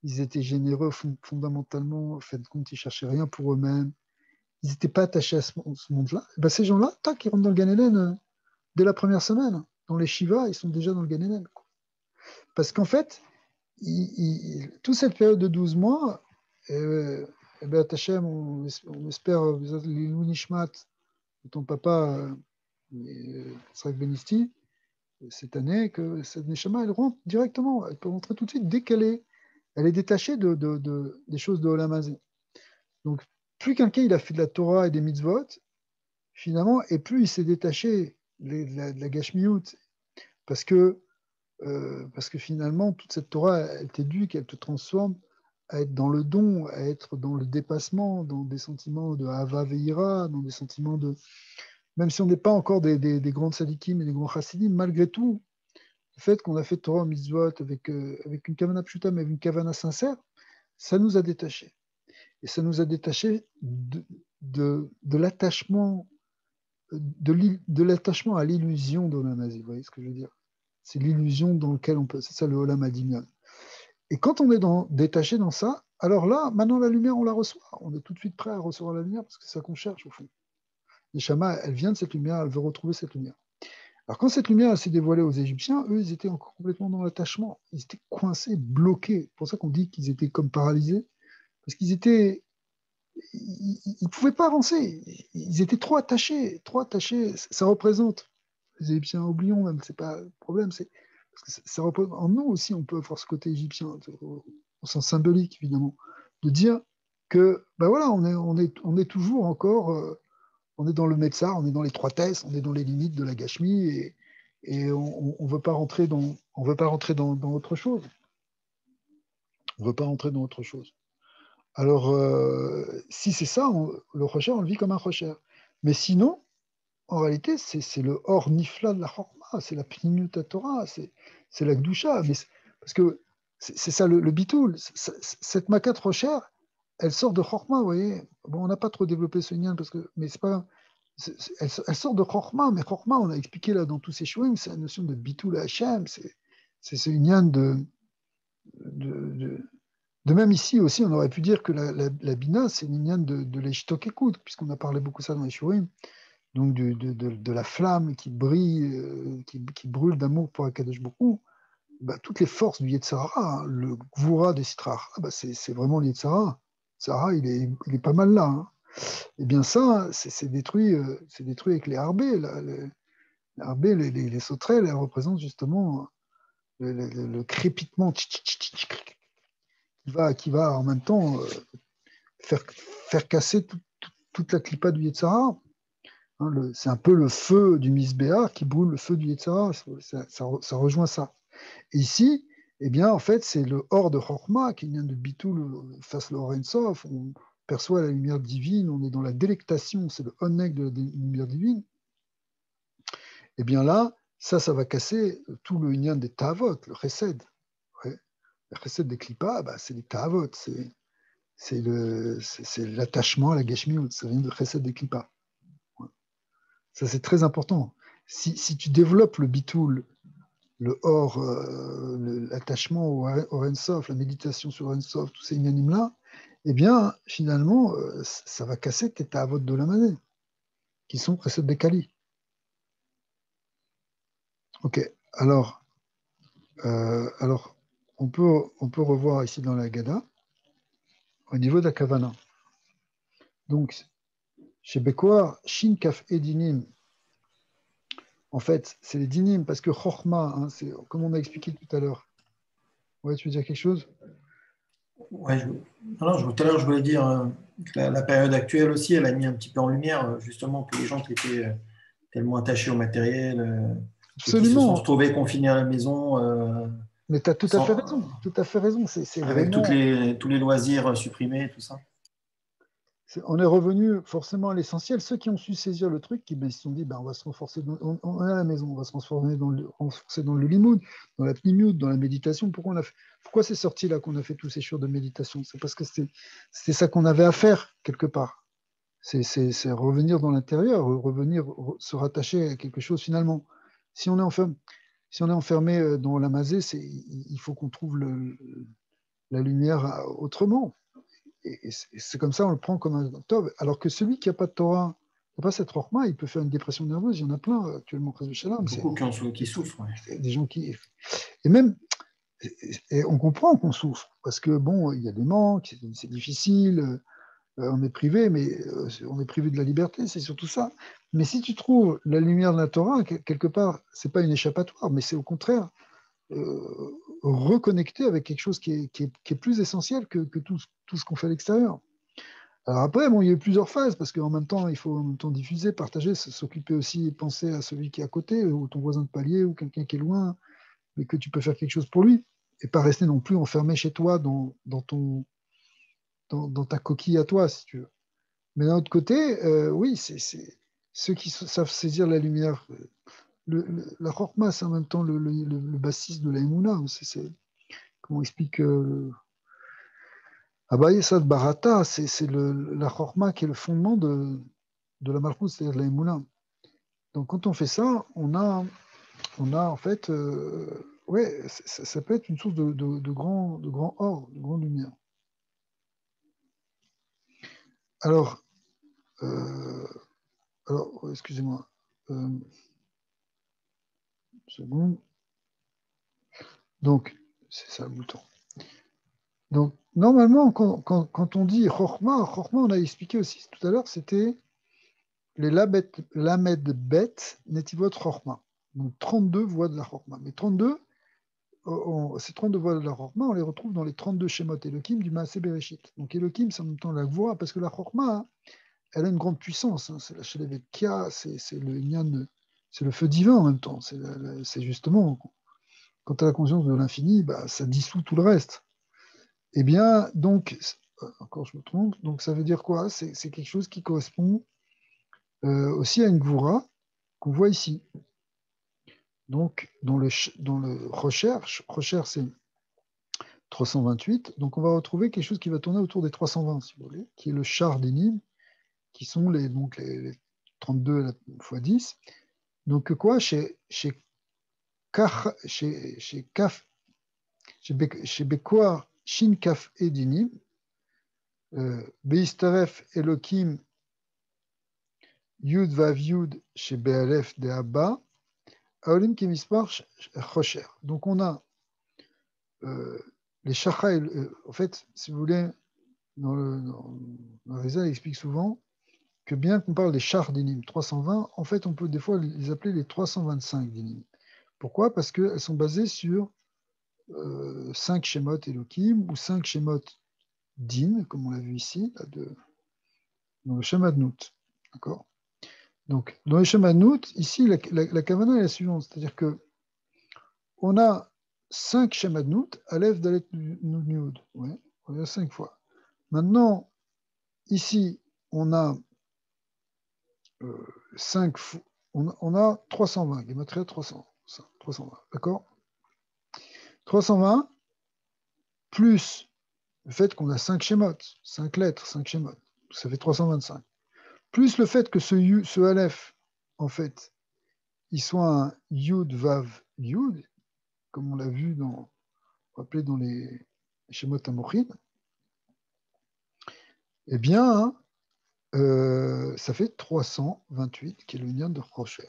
Speaker 1: ils étaient généreux fondamentalement, en fait de compte, ils ne cherchaient rien pour eux-mêmes, ils n'étaient pas attachés à ce monde-là. Ben, ces gens-là, tac, ils rentrent dans le Gan Eden dès la première semaine. Dans les Shiva, ils sont déjà dans le Gan Eden. Parce qu'en fait, toute cette période de 12 mois, Hachem, on espère, Lilou Nishmat, ton papa, Srek Benisti, cette année, que cette Neshama, elle rentre directement, elle peut rentrer tout de suite dès elle est détachée des choses de Olam Hazé. Donc, plus quelqu'un il a fait de la Torah et des mitzvot, finalement, et plus il s'est détaché de la Gashmiout, parce que finalement, toute cette Torah, elle t'éduque, elle te transforme à être dans le don, à être dans le dépassement, dans des sentiments de Hava Veira, dans des sentiments de... Même si on n'est pas encore des grands sadikim et des grands chassidim, malgré tout, le fait qu'on a fait Torah mitzvot avec une kavana pshuta, mais avec une kavana sincère, ça nous a détachés. Et ça nous a détachés de l'attachement de l'attachement à l'illusion d'Olam Hazé. Vous voyez ce que je veux dire? C'est l'illusion dans laquelle on peut... C'est ça le Olam Adimion. Et quand on est détaché dans ça, alors là, maintenant la lumière, on la reçoit. On est tout de suite prêt à recevoir la lumière parce que c'est ça qu'on cherche au fond. Neshama, elle vient de cette lumière, elle veut retrouver cette lumière. Alors quand cette lumière s'est dévoilée aux Égyptiens, eux, ils étaient encore complètement dans l'attachement. Ils étaient coincés, bloqués. C'est pour ça qu'on dit qu'ils étaient comme paralysés. Parce qu'ils étaient... Ils ne pouvaient pas avancer. Ils étaient trop attachés. Trop attachés. Ça représente... Les Égyptiens, oublions même, c'est pas le problème. Parce que ça représente... En nous aussi, on peut avoir ce côté égyptien, au sens symbolique, évidemment, de dire que, ben voilà, on est toujours encore... on est dans le Metzar, on est dans l'étroitesse, on est dans les limites de la Gashmi et on ne veut pas rentrer dans autre chose. On ne veut pas rentrer dans autre chose. Alors, si c'est ça, le Rocher, on le vit comme un Rocher. Mais sinon, en réalité, c'est le hors nifla de la Chorma, c'est la Pnimiut Torah, c'est la Gdusha. Parce que c'est ça le bitoul. Cette Makat Rocher, elle sort de Chorma, vous voyez. Bon, on n'a pas trop développé ce lien, mais c'est pas. elle sort de Chorma, mais Chorma, on a expliqué là dans tous ces chouins, c'est la notion de Bitul Hashem, c'est une yann de même ici aussi, on aurait pu dire que la Bina, c'est une yann de l'Eshtok Écoute, puisqu'on a parlé beaucoup ça dans les chouins, donc de la flamme qui brille, qui brûle d'amour pour Akadosh Baruch Hu. Bah, toutes les forces du Yetzirah, hein, le Gvura des Sitrach, bah, c'est vraiment le Yetzirah. Sarah, il est pas mal là. Hein. Eh bien ça, c'est détruit avec les harbés. Les harbés, les sauterelles, elles représentent justement le crépitement qui va en même temps faire casser toute la clipa du Yetzirah. Hein, c'est un peu le feu du Misbéa qui brûle le feu du Yetzirah. Ça rejoint ça. Et ici, eh bien, en fait, c'est le hors de Chorma qui vient de Bitul face le Orensov. On perçoit la lumière divine, on est dans la délectation, c'est le Oneg de la lumière divine. Eh bien là, ça va casser tout le lien des Tavot, le Chesed. Ouais. Le Chesed des Klippa, bah, c'est les Tavot, c'est l'attachement à la Geshmiut, ça vient de Chesed des Klippa. Ouais. Ça, c'est très important. Si tu développes le Bitul, le or, l'attachement au Orensov, la méditation sur Orensov, tous ces inanimes-là, eh bien, finalement, ça va casser tes Tavot de la manée, qui sont Chesed des Kali. Ok, alors on peut revoir ici dans la Gada, au niveau de la Kavana. Donc, chez Bekwa, Shin Kaf et Dinim, en fait, c'est les Dinim, parce que Chorma, hein, c'est comme on a expliqué tout à l'heure. Ouais, tu veux dire quelque chose?
Speaker 2: Ouais, tout à l'heure, je voulais dire que la période actuelle aussi, elle a mis un petit peu en lumière justement tous les gens qui étaient tellement attachés au matériel et qui se sont
Speaker 1: Absolument.
Speaker 2: retrouvés confinés à la maison
Speaker 1: Mais tu as tout à fait
Speaker 2: sans,
Speaker 1: raison. Tout à fait raison. C'est
Speaker 2: avec
Speaker 1: vraiment.
Speaker 2: tous les loisirs supprimés, tout ça.
Speaker 1: On est revenu forcément à l'essentiel. Ceux qui ont su saisir le truc, ils se sont dit, on va se renforcer, on est à la maison, on va se renforcer dans le limoud, dans la pnimiout, dans la méditation. Pourquoi c'est sorti là qu'on a fait tous ces jours de méditation? C'est parce que c'était ça qu'on avait à faire quelque part. C'est revenir dans l'intérieur, se rattacher à quelque chose finalement. Si on est enfermé dans la mazée, il faut qu'on trouve la lumière autrement. Et c'est comme ça, on le prend comme un tov. Alors que celui qui n'a pas de Torah, qui n'a pas cette Rochma, il peut faire une dépression nerveuse. Il y en a plein actuellement, Shalom.
Speaker 2: Beaucoup qui souffrent. Ouais.
Speaker 1: C'est des gens qui. Et même, et on comprend qu'on souffre, parce que bon, il y a des manques, c'est difficile, on est privé, mais on est privé de la liberté, c'est surtout ça. Mais si tu trouves la lumière de la Torah, quelque part, c'est pas une échappatoire, mais c'est au contraire reconnecter avec quelque chose qui est plus essentiel que tout ce qu'on fait à l'extérieur. Alors après, bon, il y a eu plusieurs phases, parce qu'en même temps, il faut en même temps diffuser, partager, s'occuper aussi, penser à celui qui est à côté, ou ton voisin de palier, ou quelqu'un qui est loin, mais que tu peux faire quelque chose pour lui, et pas rester non plus enfermé chez toi dans ta coquille à toi, si tu veux. Mais d'un autre côté, oui, c'est ceux qui savent saisir la lumière. La Chorma, c'est en même temps le bassiste de la Emouna. Comment on explique Abaye Sad Barata, c'est la Chorma qui est le fondement de la Malchut, c'est-à-dire de la Emouna. Donc quand on fait ça, on a en fait, ouais, ça peut être une source de grand or, de grande lumière. Alors, excusez-moi, une seconde. Donc, c'est ça le bouton. Donc, normalement, quand on dit Chorma, on a expliqué aussi tout à l'heure, c'était les Lamed Bet Netivot Chorma. Donc, 32 voix de la Chorma. Mais 32, ces 32 voix de la Chorma, on les retrouve dans les 32 Shemot Elohim du Maaseh Bereshit. Donc, Elohim, c'est en même temps la voix, parce que la Chorma, elle a une grande puissance. Hein. C'est la Shelevet Kia, c'est le Inyan, c'est le feu divin en même temps. C'est justement, quand tu as la conscience de l'infini, ça dissout tout le reste. Eh bien, donc, encore je me trompe, donc ça veut dire quoi? C'est quelque chose qui correspond aussi à une Gvura qu'on voit ici. Donc, dans le recherche c'est 328, donc on va retrouver quelque chose qui va tourner autour des 320, si vous voulez, qui est le char d'Enim, qui sont les 32 fois 10. Donc quoi, chez Bekouar, Shin Kaf Edinim, Beistaref Elokim, Yud Vav Yud, chez Be'alef de Abba, Aolim Kemispar Chocher. Donc on a les Shacha, en fait, si vous voulez, dans le Rizal, il explique souvent que bien qu'on parle des chars dinim 320, en fait, on peut des fois les appeler les 325 dinim. Pourquoi? Parce qu'elles sont basées sur 5 Shemot Elohim ou 5 Shemot Din, comme on l'a vu ici, dans le Shema Nout. D'accord? Donc, dans le Shema Nout, ici, la kavana est la suivante, c'est-à-dire que on a 5 Shema Nout, Aleph, Dalet, Nun, Yud. Ouais, on a 5 fois. Maintenant, ici, on a 5 fois, on a 320, Gematria 320, d'accord? 320 plus le fait qu'on a 5 schémas, 5 lettres, 5 schémas, ça fait 325. Plus le fait que ce Aleph, en fait, il soit un Yud Vav Yud, comme on l'a vu rappelez, dans les schémas Amochin, eh bien, ça fait 328, qui est le lien de Rocher.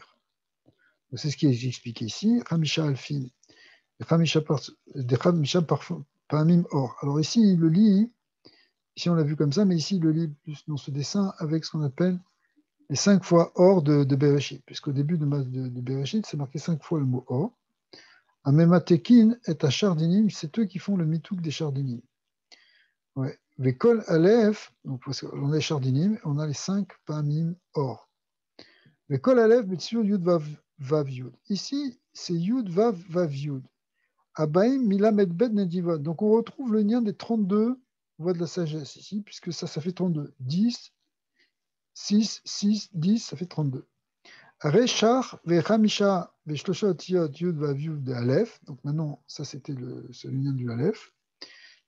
Speaker 1: C'est ce qui est expliqué ici. Hamisha Alfin, Hamisha Pamim Or. Alors ici, il le lit, ici on l'a vu comme ça, mais ici il le lit plus dans ce dessin avec ce qu'on appelle les 5 fois Or de Bereshit, puisqu'au début de Bereshit, c'est marqué 5 fois le mot Or. Amematekin est à Chardinim, c'est eux qui font le mitouk des Chardinim. Ouais. Vekol Aleph, donc on a les Chardinim, on a les 5 Pamim Or. Vekol Aleph, Betsur Yud Vav Yud. Ici, c'est Yud Vav Yud. Abaim Milamed Bet Nedivot. Donc on retrouve le lien des 32 voies de la sagesse ici, puisque ça fait 32. 10, 6, 6, 10, ça fait 32. Rechar Vechamisha Veshlosha Otiyot Yud Vav Yud de Aleph. Donc maintenant, ça c'était le lien du Aleph.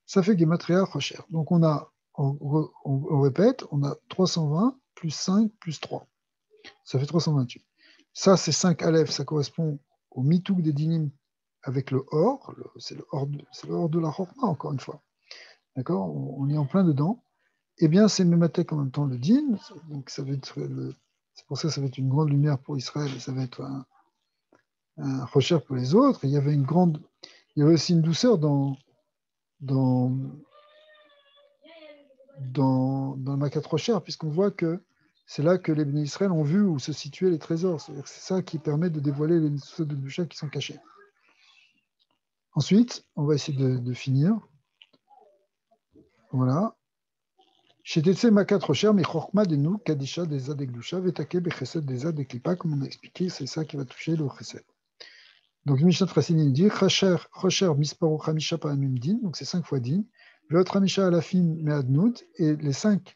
Speaker 1: Ça fait Gematria Rocher. Donc on répète, on a 320 plus 5 plus 3. Ça fait 328. Ça, c'est 5 Aleph, ça correspond au mitouk des dinim avec le Or. C'est le Or de la Chorma, encore une fois. D'accord? On est en plein dedans. Eh bien, c'est Mematek en même temps le din. Donc ça va être c'est pour ça que ça va être une grande lumière pour Israël et ça va être un Rocher pour les autres. Et il y avait aussi une douceur dans le Makat Rocher, puisqu'on voit que c'est là que les bénis Israël ont vu où se situaient les trésors. C'est ça qui permet de dévoiler les sauts de Dusha qui sont cachés. Ensuite, on va essayer de finir. Voilà. Chetetse Makat Rocher, mais Chorma de nous, Kadisha des Zad et Gdusha, Vetake Bechesed des Zad et Klipa, comme on a expliqué, c'est ça qui va toucher le Chesed. Donc, Mishnat Frassini dit Rocher Misparo Chamisha Paamim Din, donc c'est 5 fois Din, Veot Chamisha Alafim Meadnout, et les 5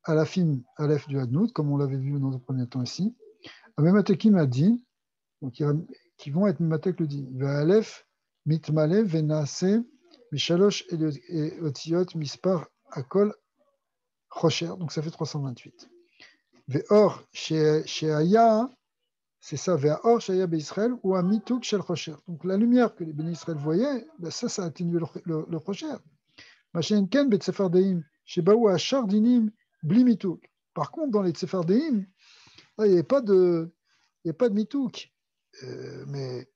Speaker 1: Alafim Aleph du Adnout, comme on l'avait vu dans un premier temps ici, Amematekim Adin, donc qui vont être Mematek le Din, Ve'alef Mitmale Venase Mishalosh et Otiot Mispar Akol Rocher, donc ça fait 328. Ve'or Sheaya, c'est ça, Ve'or Sheaya Be'Israël ou à Mitouk Shel Rocher. Donc la lumière que les bénis Israël voyaient, ben ça a atténué le Rocher. Machin Ken Betsefardeim, Shebaou Achar Dinim, Bli Mitouk. Par contre, dans les Tsefardeim, il n'y a pas de Mitouk. Mais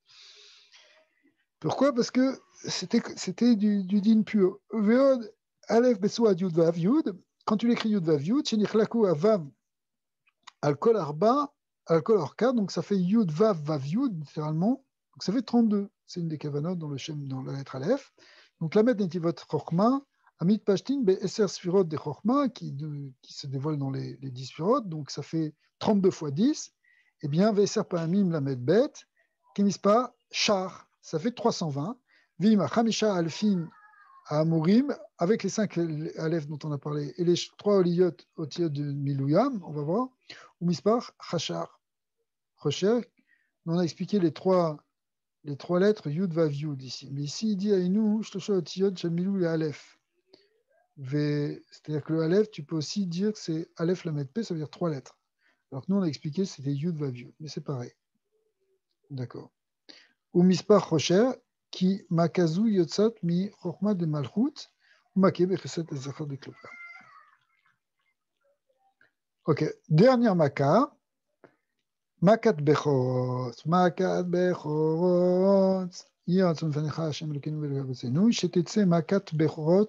Speaker 1: pourquoi? Parce que c'était du din pur. Ve'od Aleph Besou Ad Yud Vav Yud. Quand tu l'écris Yud Vav Yud, Shenichlaku Avav Al-Kol Arba, Al-Kol Orka, donc ça fait Yud Vav Vav Yud, littéralement. Donc ça fait 32. C'est une des kavanot dans la lettre Aleph. Donc la mettre Netivot Chorma, Amit Pashtin, Esser Sfirot de Chorma, qui se dévoile dans les 10 Sfirot, donc ça fait 32 fois 10. Eh bien, Veser Paamim la met Bet, Kimispa Char, ça fait 320. Vim Hamisha Alfim à Amurim, avec les 5 Aleph dont on a parlé, et les 3 Oliyot Otiyot de Milouyam, on va voir, ou Mispar Chachar. Rocher, on a expliqué les trois lettres Yud Vav Yud ici. Mais ici, il dit Aïnou, Shlosha Otiyot, Shamilou et Aleph. C'est-à-dire que le Aleph, tu peux aussi dire que c'est Aleph Lamed P, ça veut dire 3 lettres. Alors que nous, on a expliqué que c'était Yud Vav Yud, mais c'est pareil. D'accord. Ou Mispar Rocher, qui Makazu Yotzat mi Chochma de Malchut, ou Maké Bechesed et Zachar de Klopa. Ok, dernière Maka. Makat Bechorot. Makat Bechorot. Yiratzon Fanecha Hashem Elokeinu Ve'Legabetzenu. Shetetze Makat Bechorot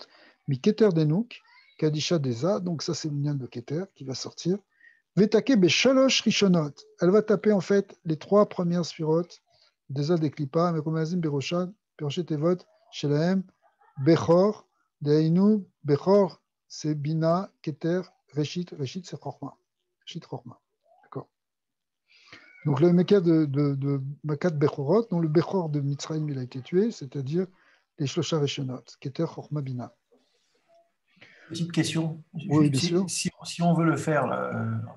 Speaker 1: mi Keter Denuk, Kadisha Deza. Donc ça, c'est l'union de Keter qui va sortir. Vetake Beshalosh Rishonot. Elle va taper en fait les 3 premières spirotes Deza de Klipa, Mekomazim Beroshad, Perochet Tevot, Shelaem, Bechor, Deinu, Bechor, c'est Bina, Keter, Reshit, Reshit, c'est Chorma. Reshit, Chorma. D'accord. Donc le Mekah de Makat Bechorot, dont le Bechor de Mitzrayim, il a été tué, c'est-à-dire les Shlosha Reshonot, Keter, Chorma, Bina.
Speaker 2: Petite question.
Speaker 1: Oui, bien sûr.
Speaker 2: Si on veut le faire, là,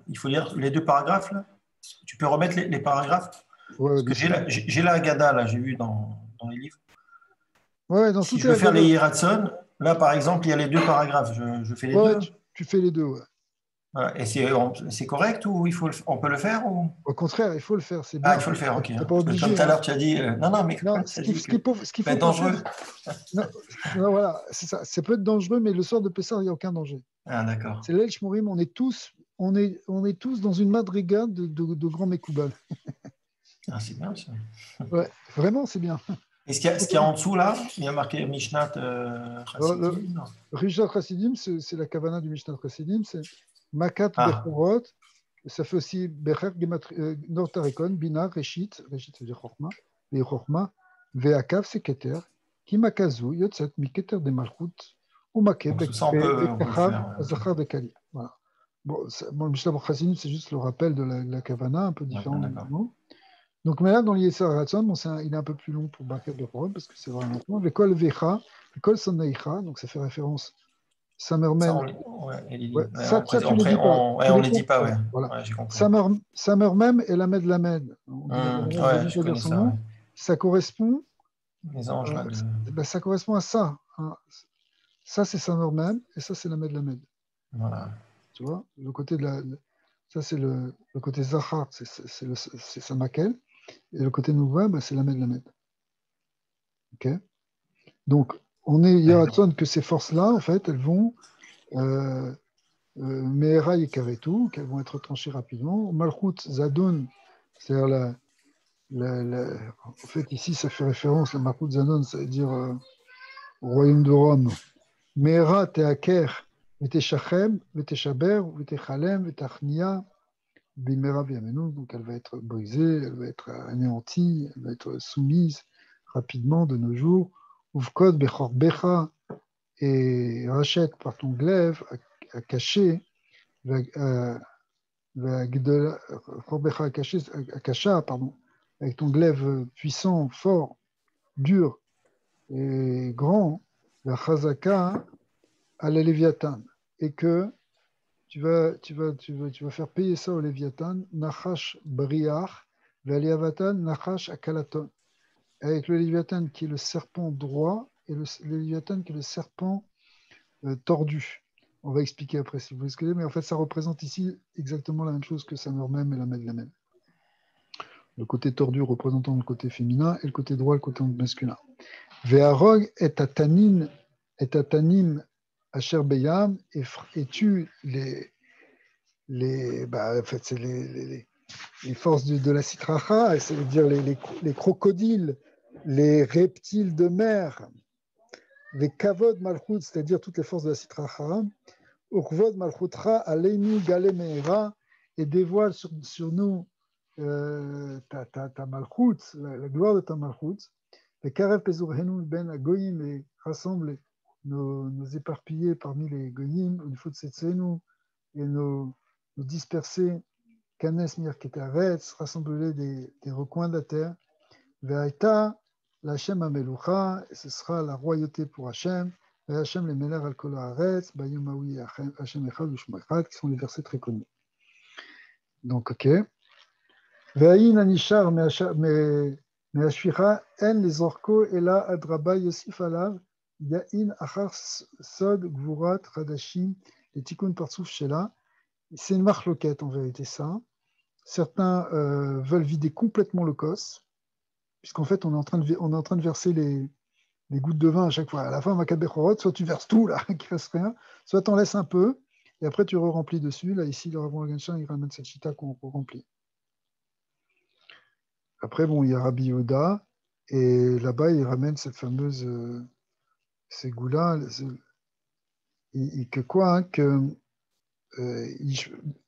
Speaker 2: il faut lire les 2 paragraphes. Là. Tu peux remettre les paragraphes.
Speaker 1: Ouais,
Speaker 2: Parce que j'ai la Haggadah, là, j'ai vu dans les livres.
Speaker 1: Ouais, dans
Speaker 2: Si je veux faire les Yiratzon, là, par exemple, il y a les 2 paragraphes. Je fais les 2.
Speaker 1: Tu fais les 2, ouais.
Speaker 2: Voilà. Et c'est correct ou on peut le faire ou...
Speaker 1: Au contraire, il faut le faire. C'est bien.
Speaker 2: Ah, il faut le faire, ok.
Speaker 1: T'es pas obligé.
Speaker 2: Comme tout à l'heure, tu as dit... non, mais...
Speaker 1: Non, ce qu'il faut
Speaker 2: dangereux.
Speaker 1: Non, voilà, c'est ça. Ça peut être dangereux, mais le soir de Pessah, il n'y a aucun danger.
Speaker 2: Ah, d'accord.
Speaker 1: C'est l'El Shmorim, on est tous dans une madriga de grands Mekoubal.
Speaker 2: Ah, c'est bien, ça.
Speaker 1: Ouais, vraiment, c'est bien.
Speaker 2: Et ce qu'il y a en dessous, là, il y a marqué Mishnat Chassidim.
Speaker 1: Mishnat Chassidim, c'est la kavana du Mishnat Chassidim, c'est Makat Bechorot, ça fait aussi Becher Nortarikon, Bina, Reshit, Reshit c'est dire Chorma, et Chorma, Ve'akav c'est Keter, Kimakazu, Yotzat, Miketer de Malchut, ou Maké, Bekachav, Zachar de Kali. Voilà. Bon, le Mishnat Chassidim, c'est juste le rappel de la kavana, un peu différent du mot. Donc maintenant, dans l'Yesser Ratzon, il est un peu plus long pour Makat Bechorot, parce que c'est vraiment long. Vekol Vecha, Vekol Soneicha, donc ça fait référence Samermen.
Speaker 2: On ne les dit pas, ouais.
Speaker 1: Voilà.
Speaker 2: Ouais, j'ai compris.
Speaker 1: Samermen et Lamed Lamed. Je connais ça, ouais. Ça correspond.
Speaker 2: Les anges, là.
Speaker 1: Ça correspond à ça. Hein. Ça, c'est Samermen et ça, c'est Lamed Lamed.
Speaker 2: Voilà.
Speaker 1: Tu vois, le côté ça, c'est le côté Zahar, c'est Samakel. Et le côté Nouva, c'est Lamed Lamed. Ok. Donc, on est Yeratzon que ces forces-là, en fait, elles vont. Meera et Karetu, qu'elles vont être tranchées rapidement. Malchut Zadon, c'est-à-dire en fait, ici, ça fait référence, le Malchut Zadon, ça veut dire au royaume de Rome. Meera Teaker, Veteshachem, Veteshaber, Vetechalem, Vetachnia, Bimera Biamenu, donc elle va être brisée, elle va être anéantie, elle va être soumise rapidement de nos jours. Uvkod Bechor Becha et Rachet par ton glaive à cacher, avec ton glaive puissant, fort, dur et grand, la Chazaka à la Léviathan, et que tu vas faire payer ça au Léviathan, Nachash Briach, la Léviathan, Nachash Akalaton, avec le Léviathan qui est le serpent droit et le Léviathan qui est le serpent tordu. On va expliquer après si vous voulez ce que c'est, mais en fait, ça représente ici exactement la même chose que Samermem et la Medlamem. Le côté tordu représentant le côté féminin et le côté droit le côté masculin. Ve'arog et atanim asher beyam, et tue en fait, c'est les forces de la citracha, c'est-à-dire les crocodiles, les reptiles de mer, les kavod malchut, c'est-à-dire toutes les forces de la citracha, urvod malchutra aleinu gale meera, et dévoile sur nous ta malchut, la gloire de ta malchut, et karev pezurhenu ben agoyim, et rassemble nos éparpillés parmi les goyim, au niveau de Tsetsenu, et nos dispersés, kanes mirketaretz, rassemble-les des recoins de la terre, ve'aita l'Hachem amelucha, et ce sera la royauté pour Hachem, et Hachem les meler al kol haaretz, bayom hawi Hachem echad u'shmo echad, qui sont les versets très connus. Donc, ok. Ve'ayin anishar me'ashvira en les orko ela adraba yosif alav ya'in achar sod gvurat radashim les tikkun partsouf shela. C'est une marloquette en vérité ça. certains veulent vider complètement le kos, puisqu'en fait, on est en train de verser les gouttes de vin à chaque fois. À la fin, Makat Bechorot, soit tu verses tout, là, qu'il ne reste rien, soit tu en laisses un peu, et après tu re-remplis dessus. Là, ici, le Rav Morgenstern, il ramène cette chita qu'on remplit. Après, bon, il y a Rabbi Yehuda, et là-bas, il ramène cette fameuse ségoula, que quoi, hein, que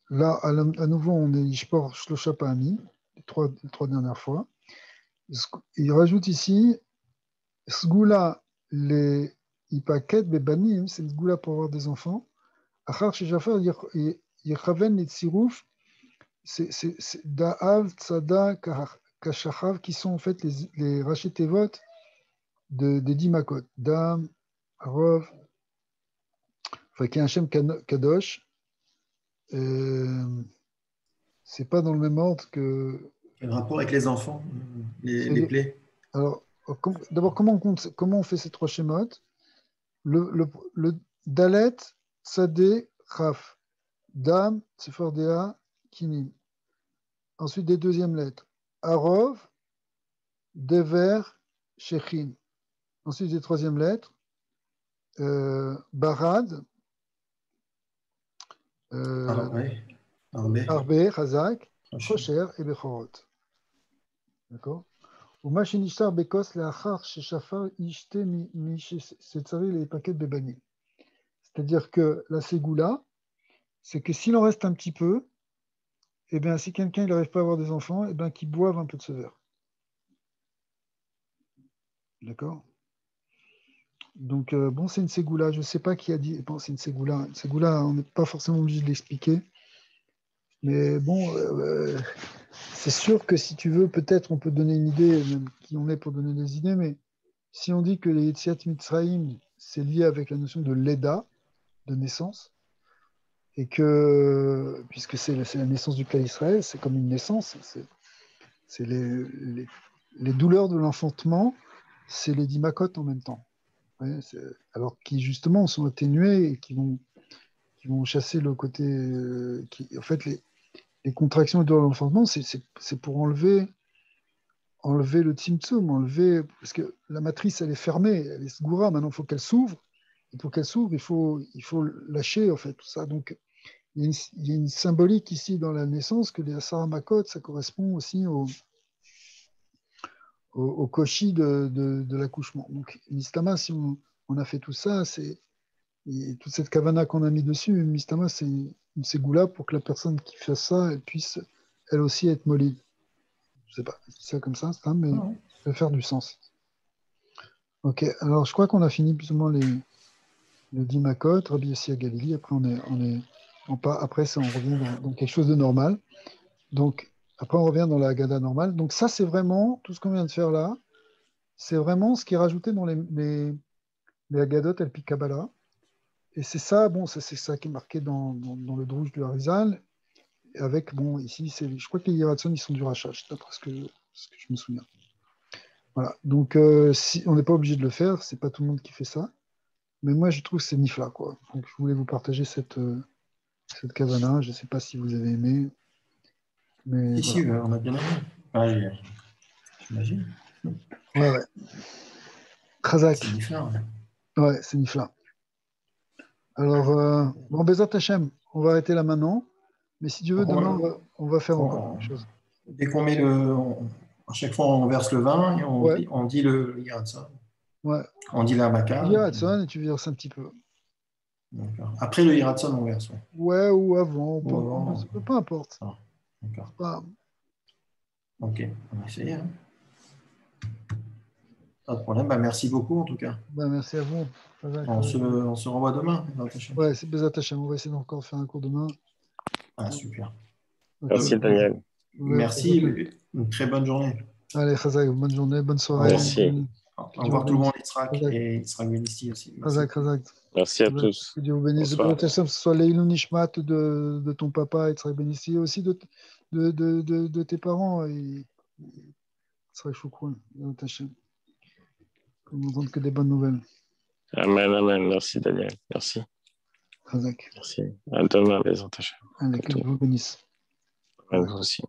Speaker 1: là, à nouveau, on est Ishpor Shlosha Pa'ami, les trois dernières fois. Il rajoute ici Sgoula, les Ipaket Bebanim, c'est une Sgoula pour avoir des enfants. Achar Shejafar Yechaven et Tsirouf, c'est Da'av, Tzada, Kashachav, qui sont en fait les Rachetevot des 10 Makot. Dam, Arov, enfin, qui est un Shem Kadosh. C'est pas dans le même ordre que.
Speaker 2: Quel rapport avec les enfants, les plaies?
Speaker 1: Alors, d'abord, comment on fait ces trois schémas? Le Dalet, Sadeh, Raf. Dam, Tsefordea, Kinim. Ensuite, des deuxièmes lettres. Arov, Dever, Shechin. Ensuite, des troisièmes lettres. Barad, Arbe, Chazak, Chosher et Bechorot. D'accord? C'est-à-dire que la ségoula, c'est que s'il en reste un petit peu, eh bien, si quelqu'un n'arrive pas à avoir des enfants, eh bien, qu'il boive un peu de ce verre. D'accord? Donc, bon, c'est une ségoula. Je ne sais pas qui a dit. Bon, c'est une ségoula. Une ségoula, on n'est pas forcément obligé de l'expliquer. Mais bon, c'est sûr que si tu veux, peut-être on peut donner une idée, même qui on est pour donner des idées, mais si on dit que les Yetziat Mitzrayim, c'est lié avec la notion de Leda, de naissance, et que, puisque c'est la naissance du Klal Israël, c'est comme une naissance, c'est les douleurs de l'enfantement, c'est les 10 makot en même temps. Ouais, alors qui justement sont atténués et qui vont chasser le côté. En fait, les contractions de l'enfantement, c'est pour enlever le tzimtzum, parce que la matrice, elle est fermée, elle est sgoura, maintenant il faut qu'elle s'ouvre. Et pour qu'elle s'ouvre, il faut lâcher, en fait, tout ça. Donc, il y a une symbolique ici dans la naissance que les Asara Makot, ça correspond aussi au koshi de l'accouchement. Donc, Mistama, si on a fait tout ça, et toute cette kavana qu'on a mis dessus, Mistama, c'est une ségoula pour que la personne qui fait ça, elle puisse, elle aussi, être molide. Je sais pas, c'est ça comme ça, mais ça peut faire du sens. Ok, alors je crois qu'on a fini plus ou moins les 10 makot, Rabbi Yossi à Galilée. Après, après ça, on revient dans quelque chose de normal. Donc, après, on revient dans la Haggadah normale. Donc, ça, c'est vraiment, tout ce qu'on vient de faire là, c'est vraiment ce qui est rajouté dans les Haggadot El Pi Kabbalah. Et c'est ça, bon, c'est ça qui est marqué dans le Drouj du Harizal. Avec, bon, ici, je crois que les Yeratson, ils sont du Rachach, d'après ce que je me souviens. Voilà. Donc, si on n'est pas obligé de le faire, c'est pas tout le monde qui fait ça. Mais moi, je trouve que c'est nifla, quoi. Donc, je voulais vous partager cette kavana. Je ne sais pas si vous avez aimé. Mais
Speaker 2: Si,
Speaker 1: voilà.
Speaker 2: on a bien aimé. J'imagine.
Speaker 1: Ouais. Khazak.
Speaker 2: C'est différent.
Speaker 1: Ouais, c'est nifla. Alors, bon, Bezat Hashem, on va arrêter là maintenant. Mais si tu veux, demain, on va faire encore quelque chose.
Speaker 2: Dès qu'on met à chaque fois, on verse le vin et on dit le Yiratson.
Speaker 1: Ouais.
Speaker 2: On dit la Maka.
Speaker 1: Yiratson et tu verses un petit peu.
Speaker 2: Après le Yiratson, on verse.
Speaker 1: Ouais, ou avant. Peu importe.
Speaker 2: Ah, d'accord.
Speaker 1: Pas...
Speaker 2: Ok, on va essayer. Hein. Pas de problème. Bah, merci beaucoup en tout cas.
Speaker 1: Bah, merci à vous.
Speaker 2: On se revoit demain.
Speaker 1: Ouais, c'est Bezat Hashem. On va essayer d'encore faire un cours demain.
Speaker 2: Ah, super.
Speaker 1: Okay.
Speaker 3: Merci Daniel.
Speaker 2: Merci. Une très bonne journée.
Speaker 1: Allez, Khazak, bonne journée, bonne soirée.
Speaker 3: Merci.
Speaker 2: Au revoir tout le monde, Yitzhak, et Yitzhak Benissi aussi.
Speaker 1: Khazak.
Speaker 3: Merci à tous.
Speaker 1: Que Dieu vous bénisse. Que ce soit l'Eilou Nishmat de ton papa, Yitzhak Benissi, et aussi de tes parents. Yitzhak Shukran, qu'on n'entende que des bonnes nouvelles.
Speaker 3: Amen. Merci Daniel. Merci.
Speaker 1: Khazak.
Speaker 3: Merci. À demain, les attachés.
Speaker 1: Allez, que Dieu vous bénisse.
Speaker 3: À vous aussi.